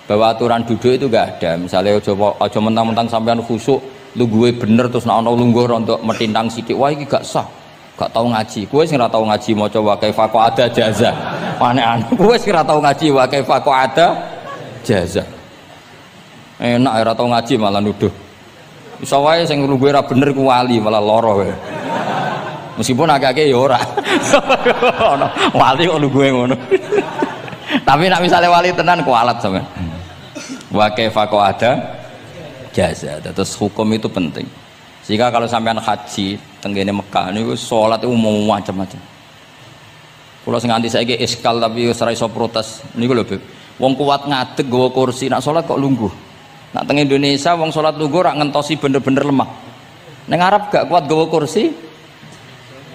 bahwa aturan duduk itu gak ada. Misalnya aja mentang-mentang sampean khusuk lungguhe bener terus nek ana lungguh rontok metintang sithik wah iki gak sah. Gak tau ngaji. Kowe sing ora tau ngaji maca wa kaifa ada jaza. Aneh-aneh. Kowe sing ora tau ngaji wa kaifa ada jaza. Enak ora tau ngaji malah nuduh. Iso wae sing lungguhe ora bener ku wali malah lara kowe. Meskipun agak-agak ya ora. Wali kok lungguhe ngono. Tapi nek misale wali tenan kualat sampean. Wa kaifa ada jaza. Terus hukum itu penting. Sehingga kalau sampean haji tenggene Mekah niku salat itu mau macam-macam. Kula sing nganti saiki iskal tapi wis ora iso protes. Niku lho, Beb. Wong kuat ngadeg nggawa kursi nak salat kok lungguh. Nak teng Indonesia wong salat lungguh ora ngentosi bener-bener lemah. Ning Arab gak kuat nggawa kursi.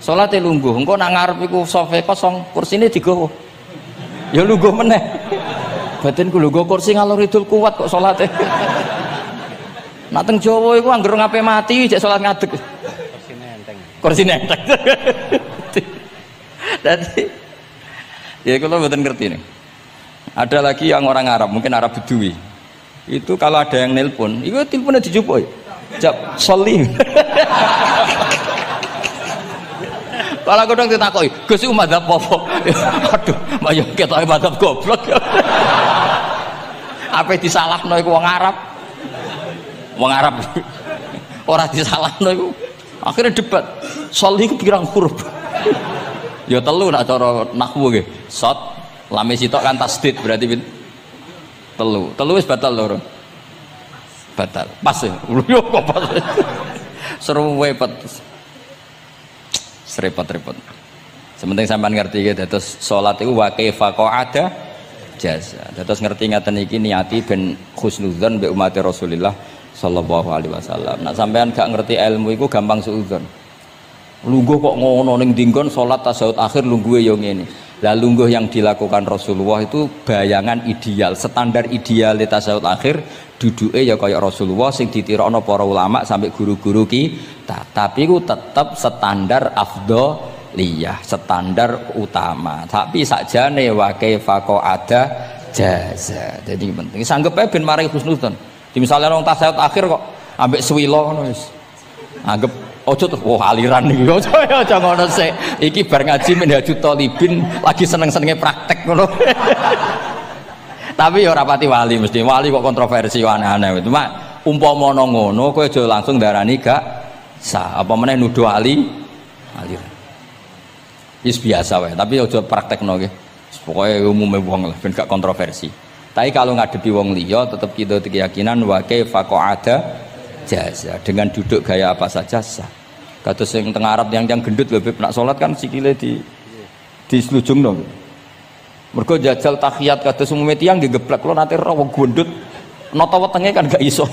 Salate lungguh. Engko nak ngarep iku sofe kosong, kursine digawa. Ya lungguh meneh. Batinku lho nggawa kursi ngalor idul kuat kok salate. Nak teng Jawa iku anggere ngape mati jek salat ngadeg. Kursi nenteng. Jadi ya kalau mboten ngerti nih. Ada lagi yang orang Arab, mungkin Arab Bedui. Itu kalau ada yang nelpon, itu teleponnya dijupuk. Jap soli. Kalau aku dong ditakoki, Gus iku madzhab apa? Aduh, mbak ketoke madzhab goblok. Apa disalahno iku wong Arab? Wong Arab. Ora disalahno iku. Akhirnya debat. Soli iku pirang huruf? Ya telu nak cara nahwu nggih. Sot lame sitok kan tasdid berarti telu. Telu wis batal lho. Batal. Pas ya. Yo kok pas. Seru wepet. Serepot-repot. Sementing sampean ngerti ya dados salat iku wa kaifa ada jasa. Dados ngerti ngaten iki niati ben husnudzon mbek umat Rasulullah sallallahu alaihi wasallam. Nek sampean gak ngerti ilmu iku gampang suudzon. Lungguh kok ngono ning dinggon salat tasawuf akhir lungguhe ya ngene. Lah lungguh yang dilakukan Rasulullah itu bayangan ideal, standar ideal tasawuf akhir duduke ya kaya Rasulullah sing ditirakno para ulama sampai guru-guru kita. Tapi ku tetap standar afdhaliyah, standar utama. Tapi sakjane wa kaifa ada jaza. Jadi penting. Sanggep ae ben maring husnudzon. Di misalnya orang tasawuf akhir kok ambek swilo ngono wis. Anggap ojo tuh, aliran nih, ojo ngono sih. Iki bar ngaji Minhajut Thalibin lagi seneng-senengnya praktek ngono. Tapi ya rapati wali mesti wali kok kontroversi aneh-aneh. Cuma umpama ngono, kowe aja langsung darani gak sah. Apa meneh nuduh aliran. Wis biasa wae, tapi aja praktekno nggih. Pokoke umume wong lah ben gak kontroversi. Tapi kalau ngadepi wong liya tetap kita keyakinan wa kaifa ada jasa dengan duduk gaya apa saja sah. Kados sing teng Arab yang gendut lho Beb nak salat kan sikile di slujungno. Mergo jajal tahiyat kados umume tiyang nggih geblek kula nate ora wong gendut nata wetenge kan gak iso.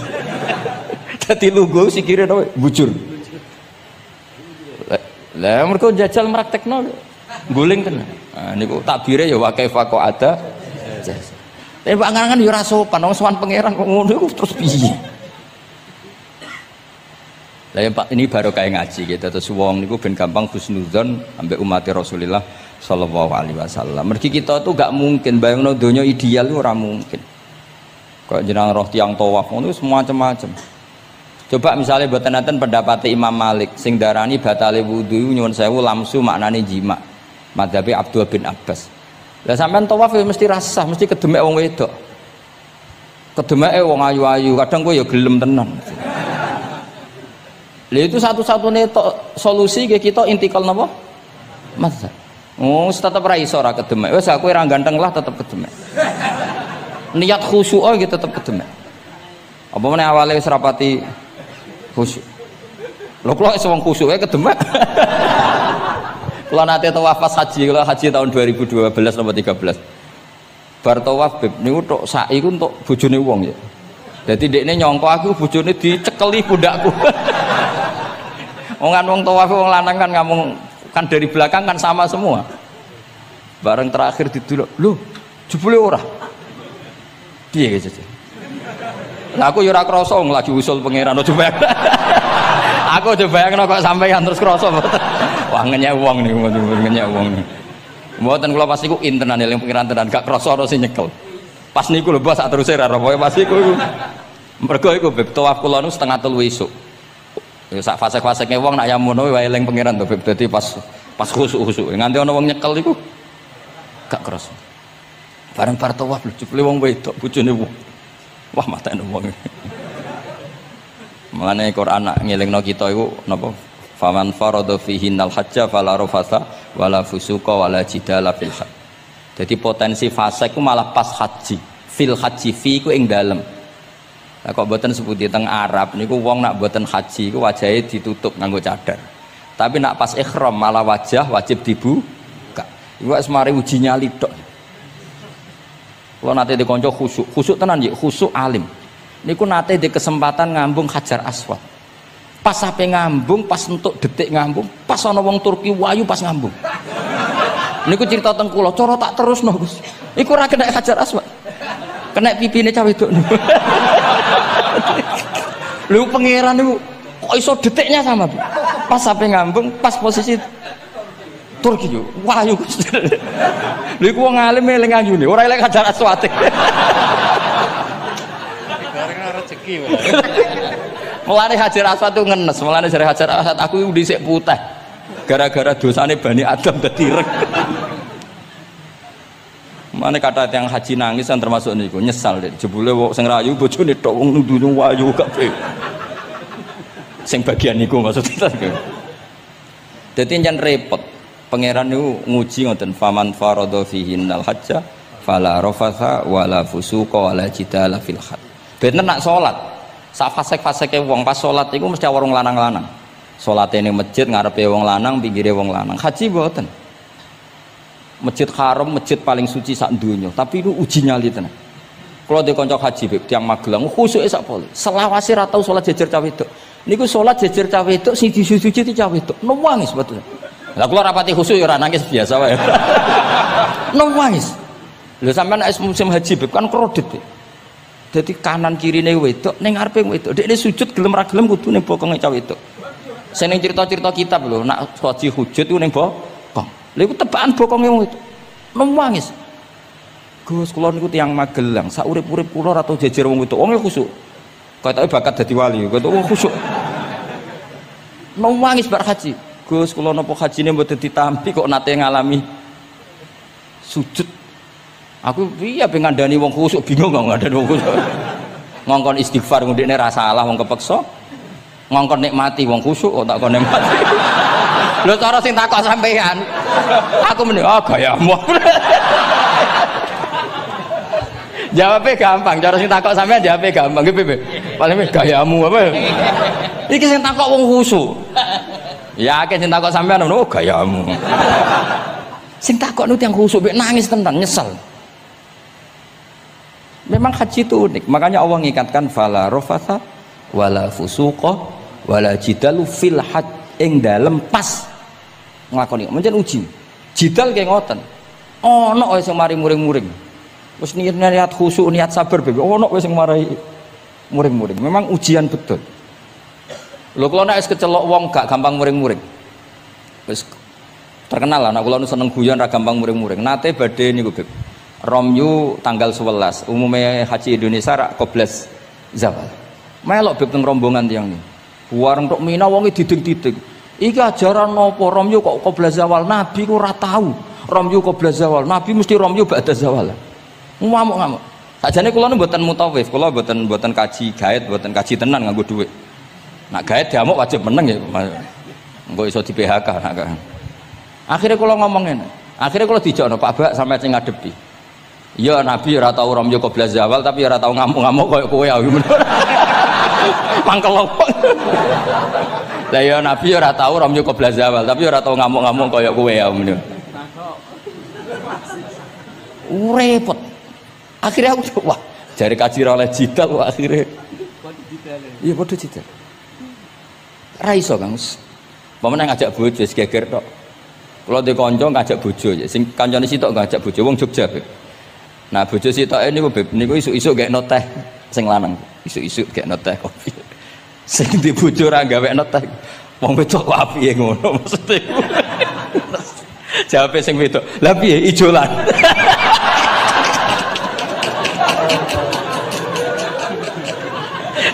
Dadi lungguh sikire bujur. Lah mergo jajal praktekno guling tenan. Nah niku takbire ya wa kaifa ada jasa. Tapi angan-angan ya ora sopan wong sowan pangeran kok ngono iku terus piye? Lah ya Pak ini baru kayak ngaji gitu terus wong niku ben gampang husnudzon ambek umat Rasulullah sallallahu alaihi wasallam. Mergi kita tuh gak mungkin bayangno donya ideal itu ora mungkin. Kok jenengan roh tiyang tawaf ngono semua macam-macam. Coba misalnya mboten enten pendapat Imam Malik sing darani batale wudu nyuwun sewu lamsu maknane jima. Madzhabe Abdul bin Abbas. Lah sampean tawaf ya mesti rasah, mesti kedemek wong wedok. Kedemeke wong ayu-ayu, kadang kowe ya gelem tenan. Lah itu satu-satunya solusi kita intikal napa? Mazhab. Oh, tetep ra iso ora kedemek. Wis aku ora ganteng lah tetep kedemek. Niat khusyuk gitu tetep kedemek. Apa meneh awale wis rapati khusyuk. Lho kula wis wong khusyuke kedemek. Kula nate tawaf pas haji, kula haji tahun 2012 nomor 13. bar tawaf beb niku tok sa'i ku entuk bojone wong ya. Dadi dekne nyangka aku bojone dicekeli pundakku. Wong tawaf wong lanang kan ngomong kan dari belakang kan sama semua. Bareng terakhir didelok, lho jebule ora. Piye gitu. Lah aku ya ora krasa lagi usul pangeran aja bayang. Aku aja bayangno kok sampeyan terus krasa mboten. Wah ngenyek wong niku ngenyek wong niku. Mboten kula pas niku intenan eling pangeran tenan gak krasa ora sing nyekel. Pas niku lho sak teruse ra pokoke pas niku. Mergo iku beb tawaf kula niku setengah 3 esuk. Ya sak fase-faseke wong nak ya ngono wae eling pangeran to beb dadi pas khusuk-khusuk. Nganti ana wong nyekel iku gak krasa. Bareng bar tawaf lho jebule wong wedok bojone wong. Wah matane wong. Mulane Quran nak ngelingno kita iku napa? Faman farada fihinnal hajja fala rafatha wala fusuqa wala jidala fil hajj. Jadi potensi fasik ku malah pas haji. Fil haji fi ku ing dalem. Lah kok mboten sebuti teng Arab niku wong nak mboten haji iku wajahe ditutup nganggo cadar. Tapi nak pas ihram malah wajah wajib dibuka. Iku wis mari uji nyali tok. Kalau nate di konco khusuk tenan ya, khusuk alim. Niku nate di kesempatan ngambung Hajar Aswad. Pas sampai ngambung, pas untuk detik ngambung, pas ana wong Turki wayu pas ngambung. Niku cerita teng kula, cara tak terusno Gus. Iku ora kena Hajar Aswad. Kena pipine cah wedok niku. Lho pangeran niku kok iso detiknya sama, Bu. Pas sampai ngambung, pas posisi Turki yo, wahyu Gus. Lha iku wong alim eling ayune, ora eling Hajar Aswad. Bareng rezeki wae. Mulane Hajar Aswad itu ngenes, mulane jare Hajar Aswad aku dhisik putih. Gara-gara dosane Bani Adam dadi ireng. Mane kata yang haji nangis kan termasuk niku, nyesal deh. Jebule wong sing rayu bojone tok wong nuduh wayu kabeh. Sing bagian niku maksudnya. Dadi nyen repot. Pangeran niku nguji ngoten faman farada fihinnal hajja fala rafatha wala fusuqa wala jidala fil hajj. Bener nak salat. Sak fasek-faseke wong pas salat iku mesti warung lanang-lanang. Salate ning masjid ngarepe wong lanang, pinggire wong lanang. Haji mboten. Masjid Haram, masjid paling suci sak donya, tapi itu uji nyali tenan. Kalau di kanca haji beb tiyang Magelang khusuke sak pole. Selawase ra tau salat jejer cah wedok. Niku salat jejer cah wedok sing disuci cah wedok. Nangis betul. Lah kula rapati khusyuk ya ora nangis biasa wae. Nangis. Lho sampean nek musim haji beb kan kredit. Dadi kanan kirine wedok ning ngarepe wedok. Dekne sujud gelem ra gelem kudu ning bokonge cah wedok. Sing ning cerita-cerita kitab lho, nak haji hujud ku ning bokong. Lha iku tebakan bokonge wedok. Nangis. Gus kula niku tiyang Magelang, sak urip-urip kula ora tau jejer wong wedok. Wong khusyuk. Ketoke bakat dadi wali, ketoke wong khusyuk. Nangis bar haji. Gus kula napa hajine mboten ditampi kok nate ngalami sujud. Aku piye ben ngandani wong khusuk bingung kok ngandani wong khusuk. Ngongkon istighfar ndekne ra salah wong kepeksa. Ngongkon nikmati wong khusuk kok tak kon nikmati. Lho cara sing takok sampean. Aku meni gayamu. Jawabnya gampang, cara sing takok sampean jawabnya gampang nggih piye? Paling gayamu apa? Iki sing takok wong khusuk. Yakin sing takok sampean ngono gayamu. Sing takok nu tiyang khusuk mek nangis tenan nyesel. Memang haji itu unik, makanya Allah ngikatkan fala rafatha wala fusuqa wala jidalu fil hajj ing dalem pas nglakoni. Mencen uji. Jidal kaya ngoten. Ana wae sing mari muring-muring. Wis niat khusuk, niat sabar bebe. Ana wae sing mari muring-muring. Memang ujian betul. Lho kula nek wis kecelok wong gak gampang muring-muring. Wis terkenal lah nek kula seneng guyon ra gampang muring-muring. Nate badhe niku, Beb. Romyu tanggal 11, umumnya haji Indonesia rak koblas zawal. Melok Beb teng rombongan tiyang niku. Wareng tok Mina wonge diding-diding. Iki ajaran napa Romyu kok koblas zawal? Nabi ku ora tahu. Romyu koblas zawal. Nabi mesti Romyu ba'da zawal. Ngamuk-ngamuk. Sakjane kula mboten mutawif, kula mboten kaji gaet, mboten kaji tenan nganggo dhuwit. Nak gaet diamuk wajib meneng ya. Engko iso di PHK nak. Akhire kula ngomong ngene. Akhire kula dijakno Pak Bak sampe sing ngadepi. Ya Nabi ora tau Romyo qobla zawal tapi ora tau ngamuk-ngamuk koyo kowe ya. Mangkel opo. Lah ya Nabi ora tau Romyo qobla zawal tapi ora tau ngamuk-ngamuk koyo kowe ya. Repot. Akhirnya aku wah, jari kaji oleh jidal wah akhirnya. Iya padha jidal. Ra iso Kang. Pemene ngajak bojo wis geger tok. Kula de kanca ngajak bojo ya sing kancane sitok ngajak bojo wong Jogja. Nah bojo sitoke niku isuk-isuk gekno teh sing lanang. Isuk-isuk gekno teh kopi. Sing di bojo ra gawekno teh. Wong wedok kok apike ngono maksude. Jawabe sing wedok. Lah piye ijolan.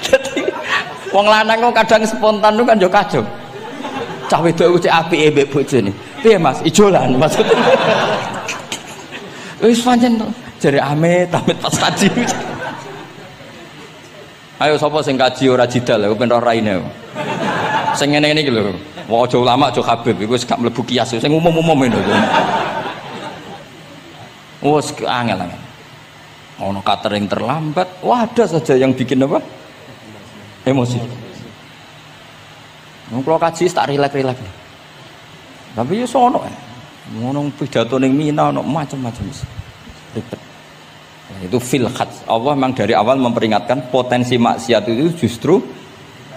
Dadi wong lanang kok kadang spontan kan yo kacau. Cah wedok cek apike mbek bojone. Piye Mas? Ijolan maksudnya. Wis pancen to. Jare amit pas kaji. Ayo sapa sing kaji ora jidal aku ben ora raine. Sing ngene-ngene iki lho. Wong aja ulama aja Habib iku wis gak mlebu kias sing umum-umum ngono. Wes angel-angel. Ono catering terlambat, wah ada saja yang bikin apa? Emosi. Kalau kaji tak rilek-rilek. Tapi ya sono ngono pidato ning Mina ono macam-macam ribet. Itu fil khat. Allah memang dari awal memperingatkan potensi maksiat itu justru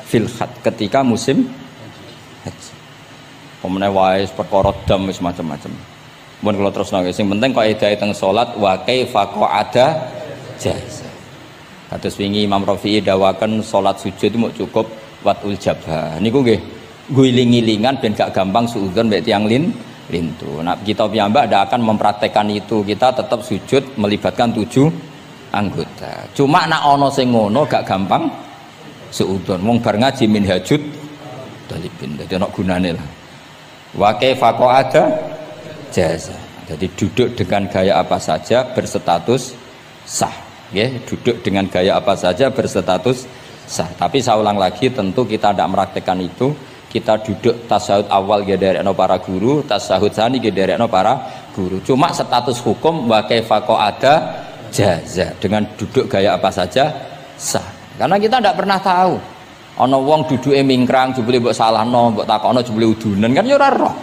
fil khat ketika musim haji. Pemene wae perkara dam wis macam-macam. Mun kula terusno sing penting kaidah teng salat wa kaifa qa'ada jaza. Kados wingi Imam Rafi'i dawaken salat sujud itu mau cukup watul jabah. Niku nggih guling-gilingan ben gak gampang suudzon mbek tiyang lintu. Nah, kita piyambak ndak akan mempraktekkan itu. Kita tetap sujud melibatkan 7 anggota. Cuma nak ana sing ngono gak gampang suudzon. Wong bar ngaji minhajud dalibin. Dadi ana gunane lah. Wa kaifa qa'ada jaza. Jadi duduk dengan gaya apa saja berstatus sah. Ya, duduk dengan gaya apa saja berstatus sah. Tapi saya ulang lagi, tentu kita tidak meraktekkan itu. Kita duduk tasahud awal gederekno para guru, tasahud sani gederekno para guru. Cuma status hukum wa kaifa qa'ada jaza. Dengan duduk gaya apa saja sah. Karena kita tidak pernah tahu. Ana wong duduke mingkrang jebule mbok salahno, mbok takokno jebule udunen kan ya ora roh.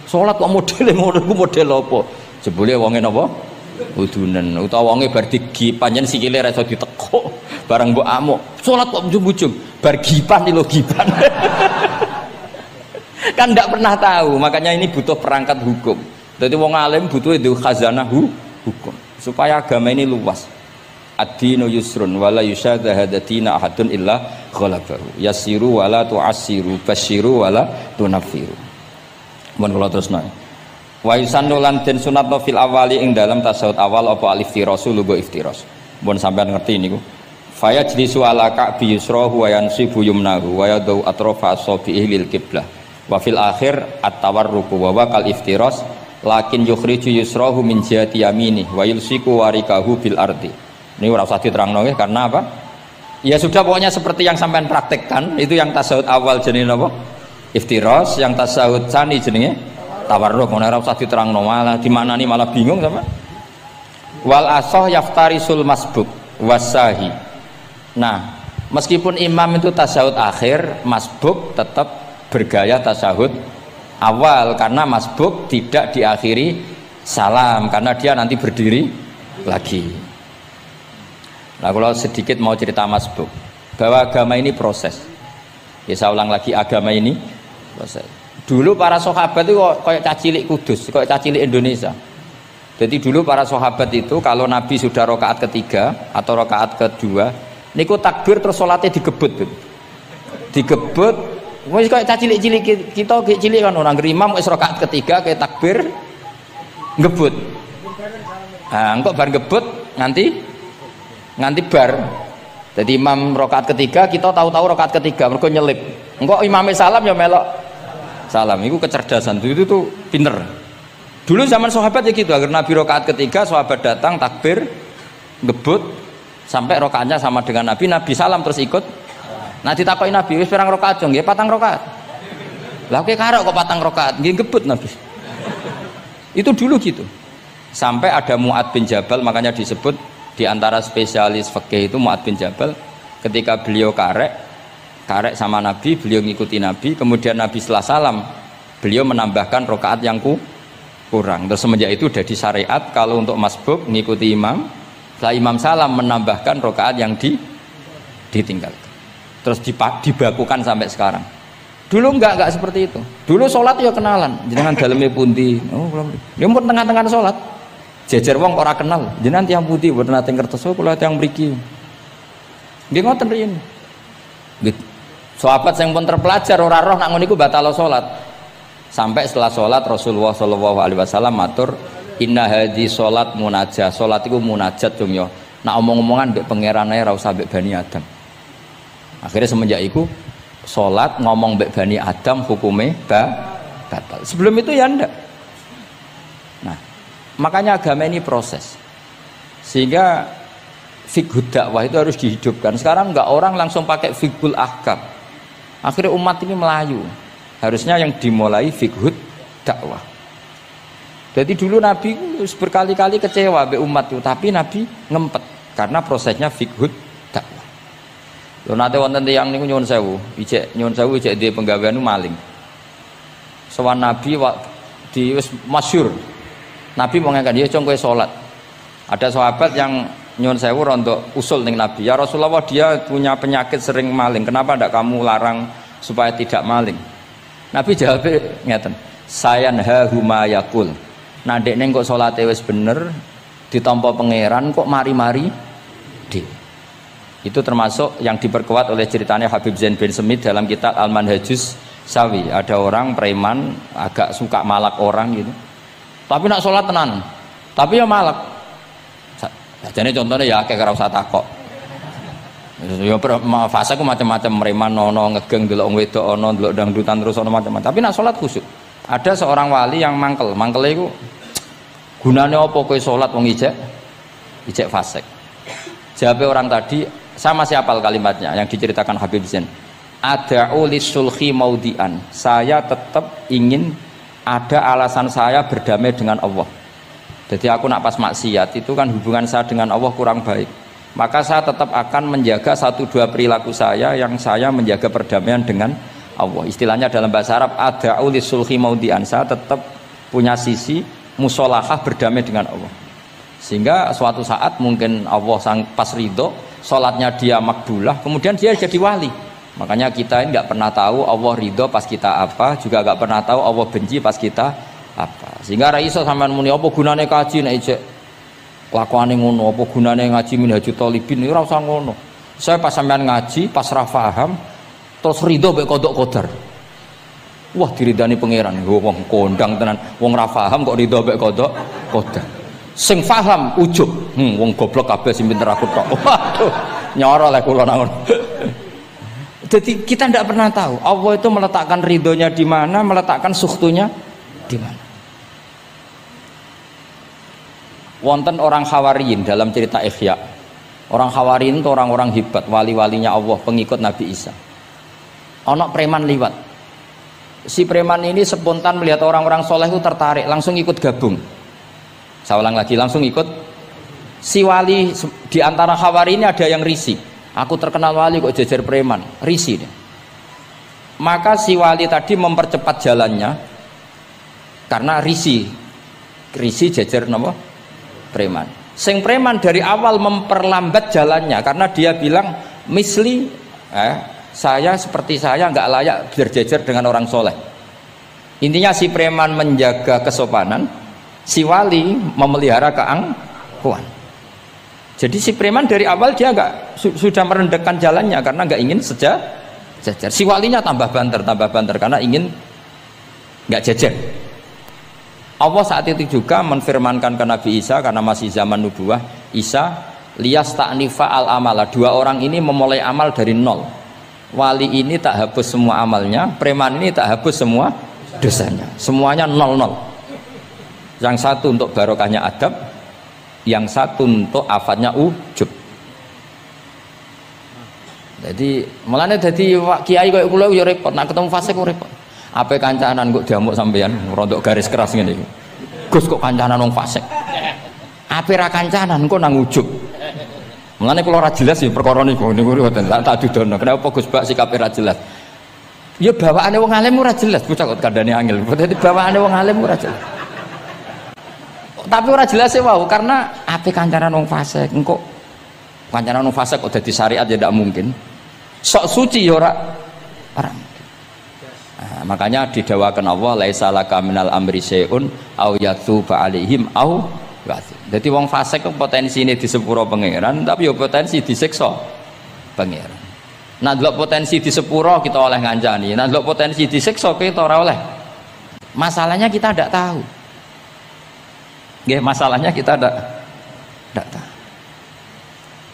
Salat kok modele ngono ku model apa? Jebule wonge napa? Udunen utawa wonge bar digi panjen sikile ra iso ditekuk bareng mbok amuk. Salat kok ujug-ujug bar gipan lho gipan. Kan ndak pernah tahu, makanya ini butuh perangkat hukum. Jadi wong alim butuh itu khazanah hukum supaya agama ini luas. Ad-dinu yusrun wala yusyadahadatina ahadun illa ghalabahu. Yasiru wala tu'assiru basyiru wala tunaffiru. Mun kula terusno. Wa yusannu lan den sunatno fil awali ing dalam tasawuf awal apa al-iftirasu lugo iftiras. Mun sampean ngerti niku. Fa yajlisu ala ka'bi yusrahu wa yansibu yumnahu wa yadau atrafa asabihi lil qiblah. Wa fil akhir at-tawarruku wa kal iftiras lakin yukhriju yusrahu min jihati yamini wa yulsiku warikahu bil ardi. Ini ora usah diterangno nggih karena apa? Ya sudah pokoknya seperti yang sampean praktekkan, itu yang tasawuf awal jenenge apa? Iftiras, yang tasawuf tsani jenenge tawarruk. Ora usah diterangno malah dimaknani malah bingung sama. Wal asah yaftarisul masbuk wasahi. Nah, meskipun imam itu tasawuf akhir, masbuk tetap bergaya tasawuf awal karena masbuk tidak diakhiri salam karena dia nanti berdiri lagi. Nah, kalau sedikit mau cerita masbuk bahwa agama ini proses. Ya saya ulang lagi, agama ini proses. Dulu para sahabat itu kayak cacilik Kudus, kayak cacilik Indonesia. Jadi dulu para sahabat itu kalau Nabi sudah rakaat ketiga atau rakaat kedua, niku takbir terus sholatnya digebut. Digebut, wis kayak cacilik-cilik kita cilik kan orang imam wis rakaat ketiga kayak takbir ngebut. Nah, engko bar ngebut nganti bar. Jadi imam rakaat ketiga kita tahu-tahu rakaat ketiga mergo nyelip. Engko imame salam ya melok salam. Itu kecerdasan itu tuh pinter. Dulu zaman sahabat ya gitu, agar Nabi rakaat ketiga sahabat datang takbir ngebut sampai rakaatnya sama dengan Nabi, Nabi salam terus ikut. Nah ditakoki Nabi wis pirang rakaat yo? Nggih 4 rakaat. Lah kowe karok kok 4 rakaat? Nggih ngebut Nabi. Itu dulu gitu. Sampai ada Mu'ad bin Jabal, makanya disebut di antara spesialis fikih itu Mu'ad bin Jabal, ketika beliau karek sama Nabi, beliau ngikuti Nabi, kemudian Nabi setelah salam beliau menambahkan rakaat yang kurang. Terus semenjak itu jadi syariat kalau untuk masbuk ngikuti imam Setelah imam salam menambahkan rakaat yang ditinggalkan. Terus dibakukan sampai sekarang. Dulu enggak seperti itu. Dulu sholat ya kenalan, jenengan dalemnya pundi. Oh, belum. Dia pun tengah-tengah sholat. Jejer wong ora kenal. Jenengan tiyang pundi mboten nate ngertos kula tiyang mriki. Nggih ngoten riyen. Nggih. Sahabat yang pun terpelajar ora roh nak ngono iku batal sholat. Sampai setelah sholat Rasulullah sallallahu alaihi wasallam matur, inna hadhi sholat munajat. Sholat iku munajat dong ya. Nak omong-omongan mbek pangeran ae ora usah mbek Bani Adam. Akhirnya semenjak itu sholat ngomong mbek Bani Adam hukumnya batal. Sebelum itu ya enggak. Nah, makanya agama ini proses. Sehingga fiqhud dakwah itu harus dihidupkan. Sekarang enggak orang langsung pakai fiqhul ahkam. Akhirnya umat ini melayu. Harusnya yang dimulai fiqhud dakwah. Jadi dulu Nabi berkali-kali kecewa mbek umat itu, tapi Nabi ngempet karena prosesnya fiqhud dakwah. Lho nate wonten tiyang niku nyuwun sewu, ijek duwe penggawean maling. Sowan Nabi di wis masyhur. Nabi mau ngangkat dia cung kowe salat. Ada sahabat yang nyuwun sewu rontok usul ning Nabi. Ya Rasulullah, dia punya penyakit sering maling. Kenapa ndak kamu larang supaya tidak maling? Nabi jawab ngeten. Sayanha huma yaqul. Nah dekne kok salate wis bener ditampa pangeran kok mari-mari di. Itu termasuk yang diperkuat oleh ceritanya Habib Zain bin Semit dalam kitab Al-Manhajus Sawi. Ada orang preman agak suka malak orang gitu, tapi nak sholat tenan, tapi ya malak. Jadi contohnya ya kayak ora usah takok. Ya fase ku macam-macam, preman ono ngegeng delok wong wedok ono delok dangdutan terus ono macam-macam. Tapi nak sholat khusyuk. Ada seorang wali yang mangkele iku gunane apa kowe sholat wong ijek fasik. Jawab orang tadi, saya masih hafal kalimatnya yang diceritakan Habib Zain. Ada'u lisulhi maudian. Saya tetap ingin ada alasan saya berdamai dengan Allah. Jadi aku nak pas maksiat itu kan hubungan saya dengan Allah kurang baik. Maka saya tetap akan menjaga 1-2 perilaku saya yang saya menjaga perdamaian dengan Allah. Istilahnya dalam bahasa Arab, ada'u lisulhi maudian. Saya tetap punya sisi musolahah berdamai dengan Allah. Sehingga suatu saat mungkin Allah pas ridho, sholatnya dia makbulah, kemudian dia jadi wali. Makanya kita ini nggak pernah tahu Allah ridho pas kita apa, juga nggak pernah tahu Allah benci pas kita apa. Sehingga raiso sampean muni apa gunane kaji nek ijek kelakuane ngono, apa gunane ngaji Minhajul Thalibin iki ora usah ngono. Saya pas sampean ngaji, pas ra paham, terus ridho mek kodok kodar. Wah diridani pangeran, wong kondang tenan, wong ra paham kok ridho mek kodok kodar. Sing paham ujug, wong goblok kabeh sing pinter aku tok. Waduh, nyoro lek kula nang. Jadi kita tidak pernah tahu Allah itu meletakkan ridhonya di mana, meletakkan sukhtunya di mana. Wonten orang Hawariyin dalam cerita Ihya. Orang Hawariyin itu orang-orang hebat, wali-walinya Allah, pengikut Nabi Isa. Ono preman liwat. Si preman ini spontan melihat orang-orang soleh itu tertarik, langsung ikut gabung. Saya ulang lagi, langsung ikut. Si wali di antara Hawari ini ada yang risih. Aku terkenal wali kok jejer preman, risih deh. Maka si wali tadi mempercepat jalannya karena risih jejer nama preman. Sing preman dari awal memperlambat jalannya karena dia bilang misli saya seperti saya nggak layak berjejer dengan orang soleh. Intinya si preman menjaga kesopanan, si wali memelihara keangkuhan. Jadi si preman dari awal dia sudah merendahkan jalannya karena nggak ingin sejajar. Si walinya tambah banter karena ingin nggak jejer. Allah saat itu juga menfirmankan ke Nabi Isa karena masih zaman nubuah, Isa liyas ta'nifa al amala. 2 orang ini memulai amal dari nol. Wali ini tak hapus semua amalnya, preman ini tak hapus semua dosanya. Semuanya 0-0. Yang satu untuk barokahnya adab, yang satu untuk afatnya ujub. Jadi mulane dadi kiai koyo kula yo repot, nak ketemu fase kok repot. Ape kancanan kok diamuk sampean rontok garis keras ngene iki. Gus kok kancanan wong fasik. Ape ra kancanan kok nang ujub. Mulane kula ora jelas ya perkara niku mboten tak dudono. Kenapa Gus Bak sikape ra jelas? Ya bawaane wong alim ora jelas, bocah kok kandhane angel. Dadi bawaane wong alim ora jelas. Tapi ora jelas e wau karena ape kancanan wong fasik engko kancanan wong fasik kok dadi syariat ya ndak mungkin. Sok suci ya ora mungkin. Nah, makanya didawakan Allah laisa laka minal amri syai'un au yatuba alaihim au wasi. Dadi wong fasik kok potensine di sepuro pangeran tapi ya potensi disiksa pangeran. Nah delok potensi di sepuro kita oleh ngancani, nah delok potensi disiksa kita ora oleh. Masalahnya kita tidak tahu. Nggih, masalahnya kita tidak tahu.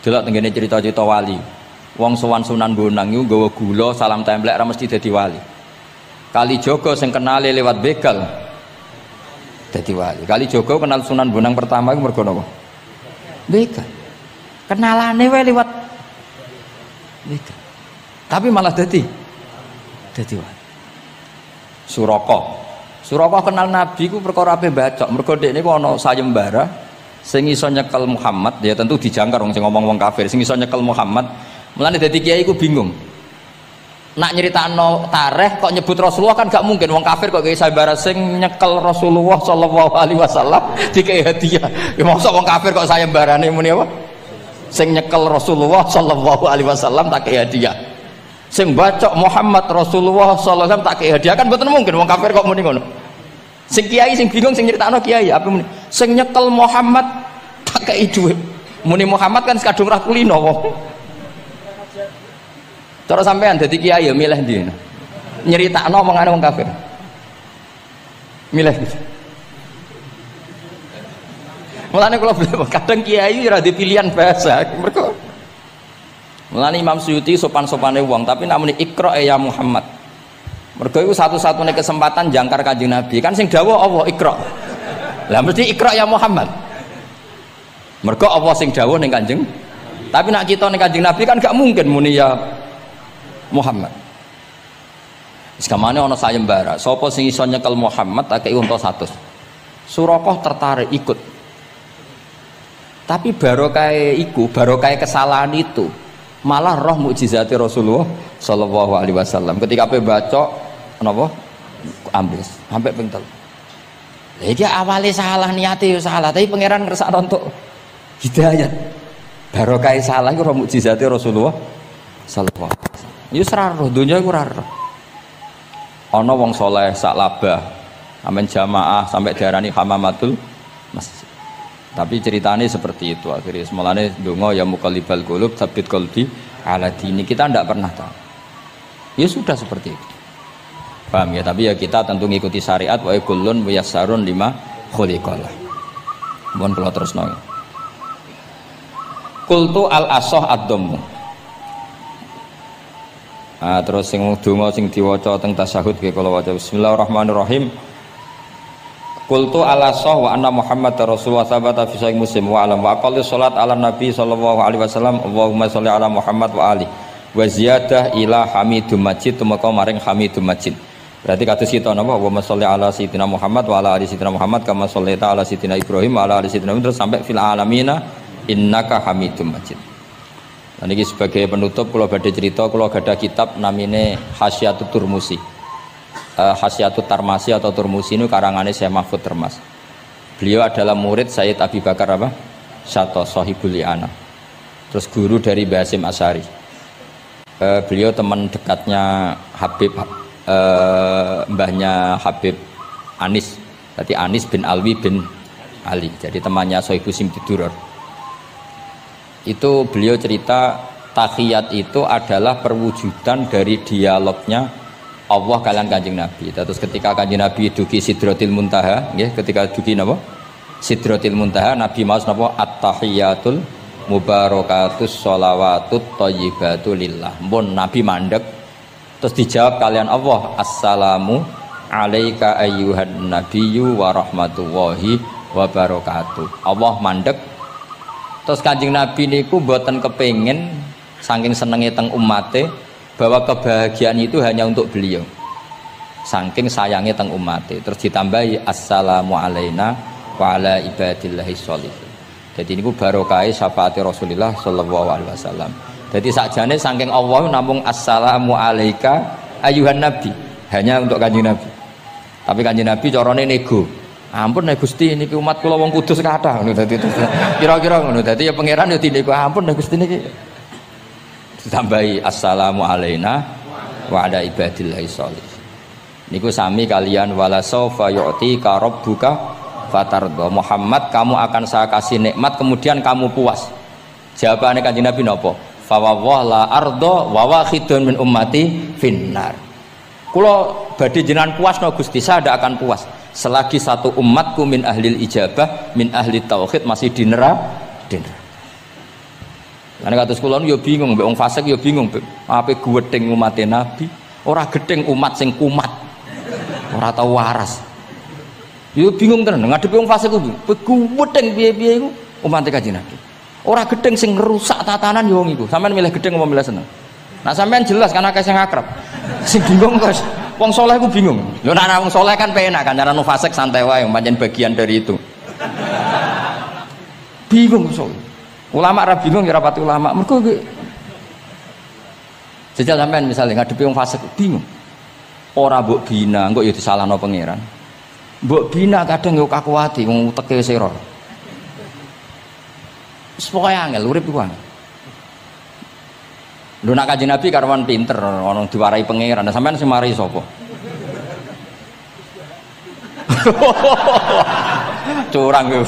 Delok tengene cerita-cerita wali. Wong sowan Sunan Bonang iku nggawa gula salam templek ra mesti dadi wali. Kalijaga sing kenale lewat begal dadi wali. Kalijaga kenal Sunan Bonang pertama iku mergo napa? Begal. Kenalane wae lewat begal. Tapi malah dadi wali. Suraka kenal Nabi ku perkara ape bacok. Mergo dekne ku ana sayembara sing iso nyekel Muhammad, ya tentu dijangkar wong sing ngomong wong kafir, sing iso nyekel Muhammad. Mulane dadi kiai ku bingung. Nak nyeritakno tarikh kok nyebut Rasulullah kan gak mungkin wong kafir kok kiai sayembara sing nyekel Rasulullah sallallahu alaihi wasallam dikei hadiah. Ya mosok wong kafir kok sayembarane muni apa? Sing nyekel Rasulullah sallallahu alaihi wasallam tak kei hadiah. Sing bacok Muhammad Rasulullah sallallahu alaihi wasallam tak kei hadiah kan mboten mungkin wong kafir kok muni ngono. Sing kiai sing bingung sing nyeritakno kiai apa muni? Sing nyekel Muhammad tak kei dhuwit. Muni Muhammad kan sekadung ra kulino wong. Cara sampean dadi kiai ya milih ndi? Nyeritakno omongane wong kafir. Milih. Mulane kula kadang kiai ora di pilihan bahasa. Mergo mulane Imam Suyuti sopan-sopane wong tapi nek muni Iqra ya Muhammad. Mergo iku satu-satunya kesempatan jangkar Kanjeng Nabi. Kan sing dawuh Allah Iqra. Lah mesti Iqra ya Muhammad. Mergo Allah sing dawuh ning Kanjeng. Tapi nek kita ning Kanjeng Nabi kan gak mungkin muni ya Muhammad. Sekamane ana sayembara, sapa sing iso nyekel Muhammad tak kei unta 100. Suraka tertarik ikut. Tapi barokah iku, barokah kesalahan itu malah roh mukjizat Rasulullah sallallahu alaihi wasallam. Ketika ape baca napa? Ambles sampai ping 3. Lah iki awale salah niate yo salah, tapi pangeran ngersakno untuk hidayat. Barokah salah iku roh mukjizat Rasulullah sallallahu alaihi wasallam. Ya ora roh donya iku ora roh. Ana wong saleh sak labah amen jamaah sampai diarani hamamatul masjid. Tapi ceritanya seperti itu akhirnya semalane donga ya muqallibal qulub tsabbit qalbi ala dini. Kita ndak pernah tahu. Ya sudah seperti itu. Paham ya? Tapi ya kita tentu ngikuti syariat wa kullun muyassarun lima khuliqalah. Mohon kula terusno. Qultu al-asah ad-dhammu. Terus sing donga sing diwaca teng tasyahud nggih kula waca bismillahirrahmanirrahim. Qultu ala sah wa anna Muhammad Rasulullah sabata fi sahih Muslim wa alam wa aqalli salat ala Nabi sallallahu alaihi wasallam Allahumma sholli ala Muhammad wa ali wa ziyadah ila Hamidum Majid tumeka maring Hamidum Majid. Berarti kados kita napa Allahumma sholli ala sayyidina Muhammad wa ala ali sayyidina Muhammad kama shollaita ala sayyidina Ibrahim wa ala ali sayyidina Ibrahim terus sampai fil alamina innaka Hamidum Majid. Dan ini sebagai penutup kalau badhe cerita kalau ada kitab namine Hasyatut Turmusi. Hasyatut Tarmasi atau Turmusi ini karangannya Syekh Mahfud Termas. Beliau adalah murid Sayyid Abi Bakar apa? Syato Sohibul Li'ana. Terus guru dari Basim Asyari. Beliau teman dekatnya Habib mbahnya Habib Anis. Berarti Anis bin Alwi bin Ali. Jadi temannya Sohibu Simtiduror. Itu beliau cerita tahiyat itu adalah perwujudan dari dialognya Allah kalian Kanjeng Nabi. Terus ketika Kanjeng Nabi dugi Sidratil Muntaha, nggih, ketika dugi napa? Sidratil Muntaha, Nabi maos napa? At-tahiyatul mubarakatus sholawatut thayyibatu lillah. Mun Nabi mandek terus dijawab kalian Allah, assalamu alaika ayyuhan nabiyyu wa rahmatullahi wa barakatuh. Allah mandek. Terus Kanjeng Nabi niku mboten kepengin saking senenge teng umate bahwa kebahagiaan itu hanya untuk beliau. Saking sayangnya teng umate. Terus ditambahi assalamu alaina wa ala ibadillahi sholihin. Jadi niku barokah syafaat Rasulullah sallallahu alaihi wasallam. Jadi sakjane saking Allah namung assalamu alaika ayyuhan nabi, hanya untuk Kanjeng Nabi. Tapi Kanjeng Nabi carane nego. Ampun nek Gusti niki umat kula wong kudus kathah ngono dadi kira-kira ngono dadi ya pangeran yo tiniku ampun nek Gusti niki ditambahi assalamu alaina wa ala ibadillahi sholih niku sami kalian wala saufa yu'tika rabbuka fatarda Muhammad kamu akan saya kasih nikmat kemudian kamu puas. Jawabane Kanjeng Nabi napa? Fa la arda wa wahidun min ummati finnar. Kula badhe jenengan puas no Gusti, saya tidak akan puas selagi satu umatku min ahlil ijabah min ahli tauhid masih di neraka. Karena kados kula yo bingung mbek wong fasik yo bingung ape gedeng umat Nabi, ora gedeng umat sing kumat. Ora tau waras. Yo bingung tenan ngadepi wong fasik ku. Gedeng piye-piye iku umat Kanjeng Nabi. Ora gedeng sing ngerusak tatanan yo wong iku. Sampeyan milih gedeng apa milih seneng? Nah sampeyan jelas kan akeh sing akrab. Sing bingung kok wong soleh ku bingung. Lho nek wong soleh kan penak kan cara nu fasik santai wae pancen bagian dari itu. Bingung soleh. Ulama ra bingung ya rapati ulama. Mergo jajal sampean misalnya ngadepi wong fasik bingung. Ora mbok bina engko ya disalahno pangeran. Mbok bina kadang yo kakuwati wong uteke sira. Wis pokoke angel urip iku angel. Lho nak Kanjeng Nabi karwan pinter ana diwarai pangeran. Nah sampean sing mari sapa? Curang yo.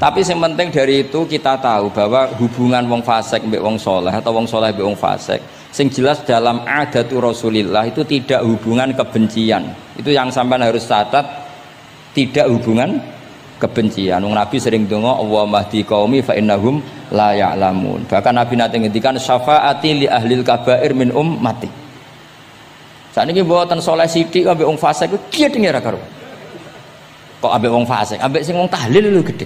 Tapi yang penting dari itu kita tahu bahwa hubungan wong fasik mbek wong soleh atau wong soleh mbek wong fasik sing jelas dalam adatu Rasulillah itu tidak hubungan kebencian. Itu yang sampean harus catat, tidak hubungan kebencian. Wong Nabi sering donga Allahumma hdi qaumi fa innahum la ya'lamun. Bahkan Nabi nate ngendikan syafaati li ahlil kabair min ummati. Sakniki mboten saleh sithik ambek wong fasik ku gedhe ora karo. Kok ambek wong fasik, ambek sing wong tahlil lho gedhe.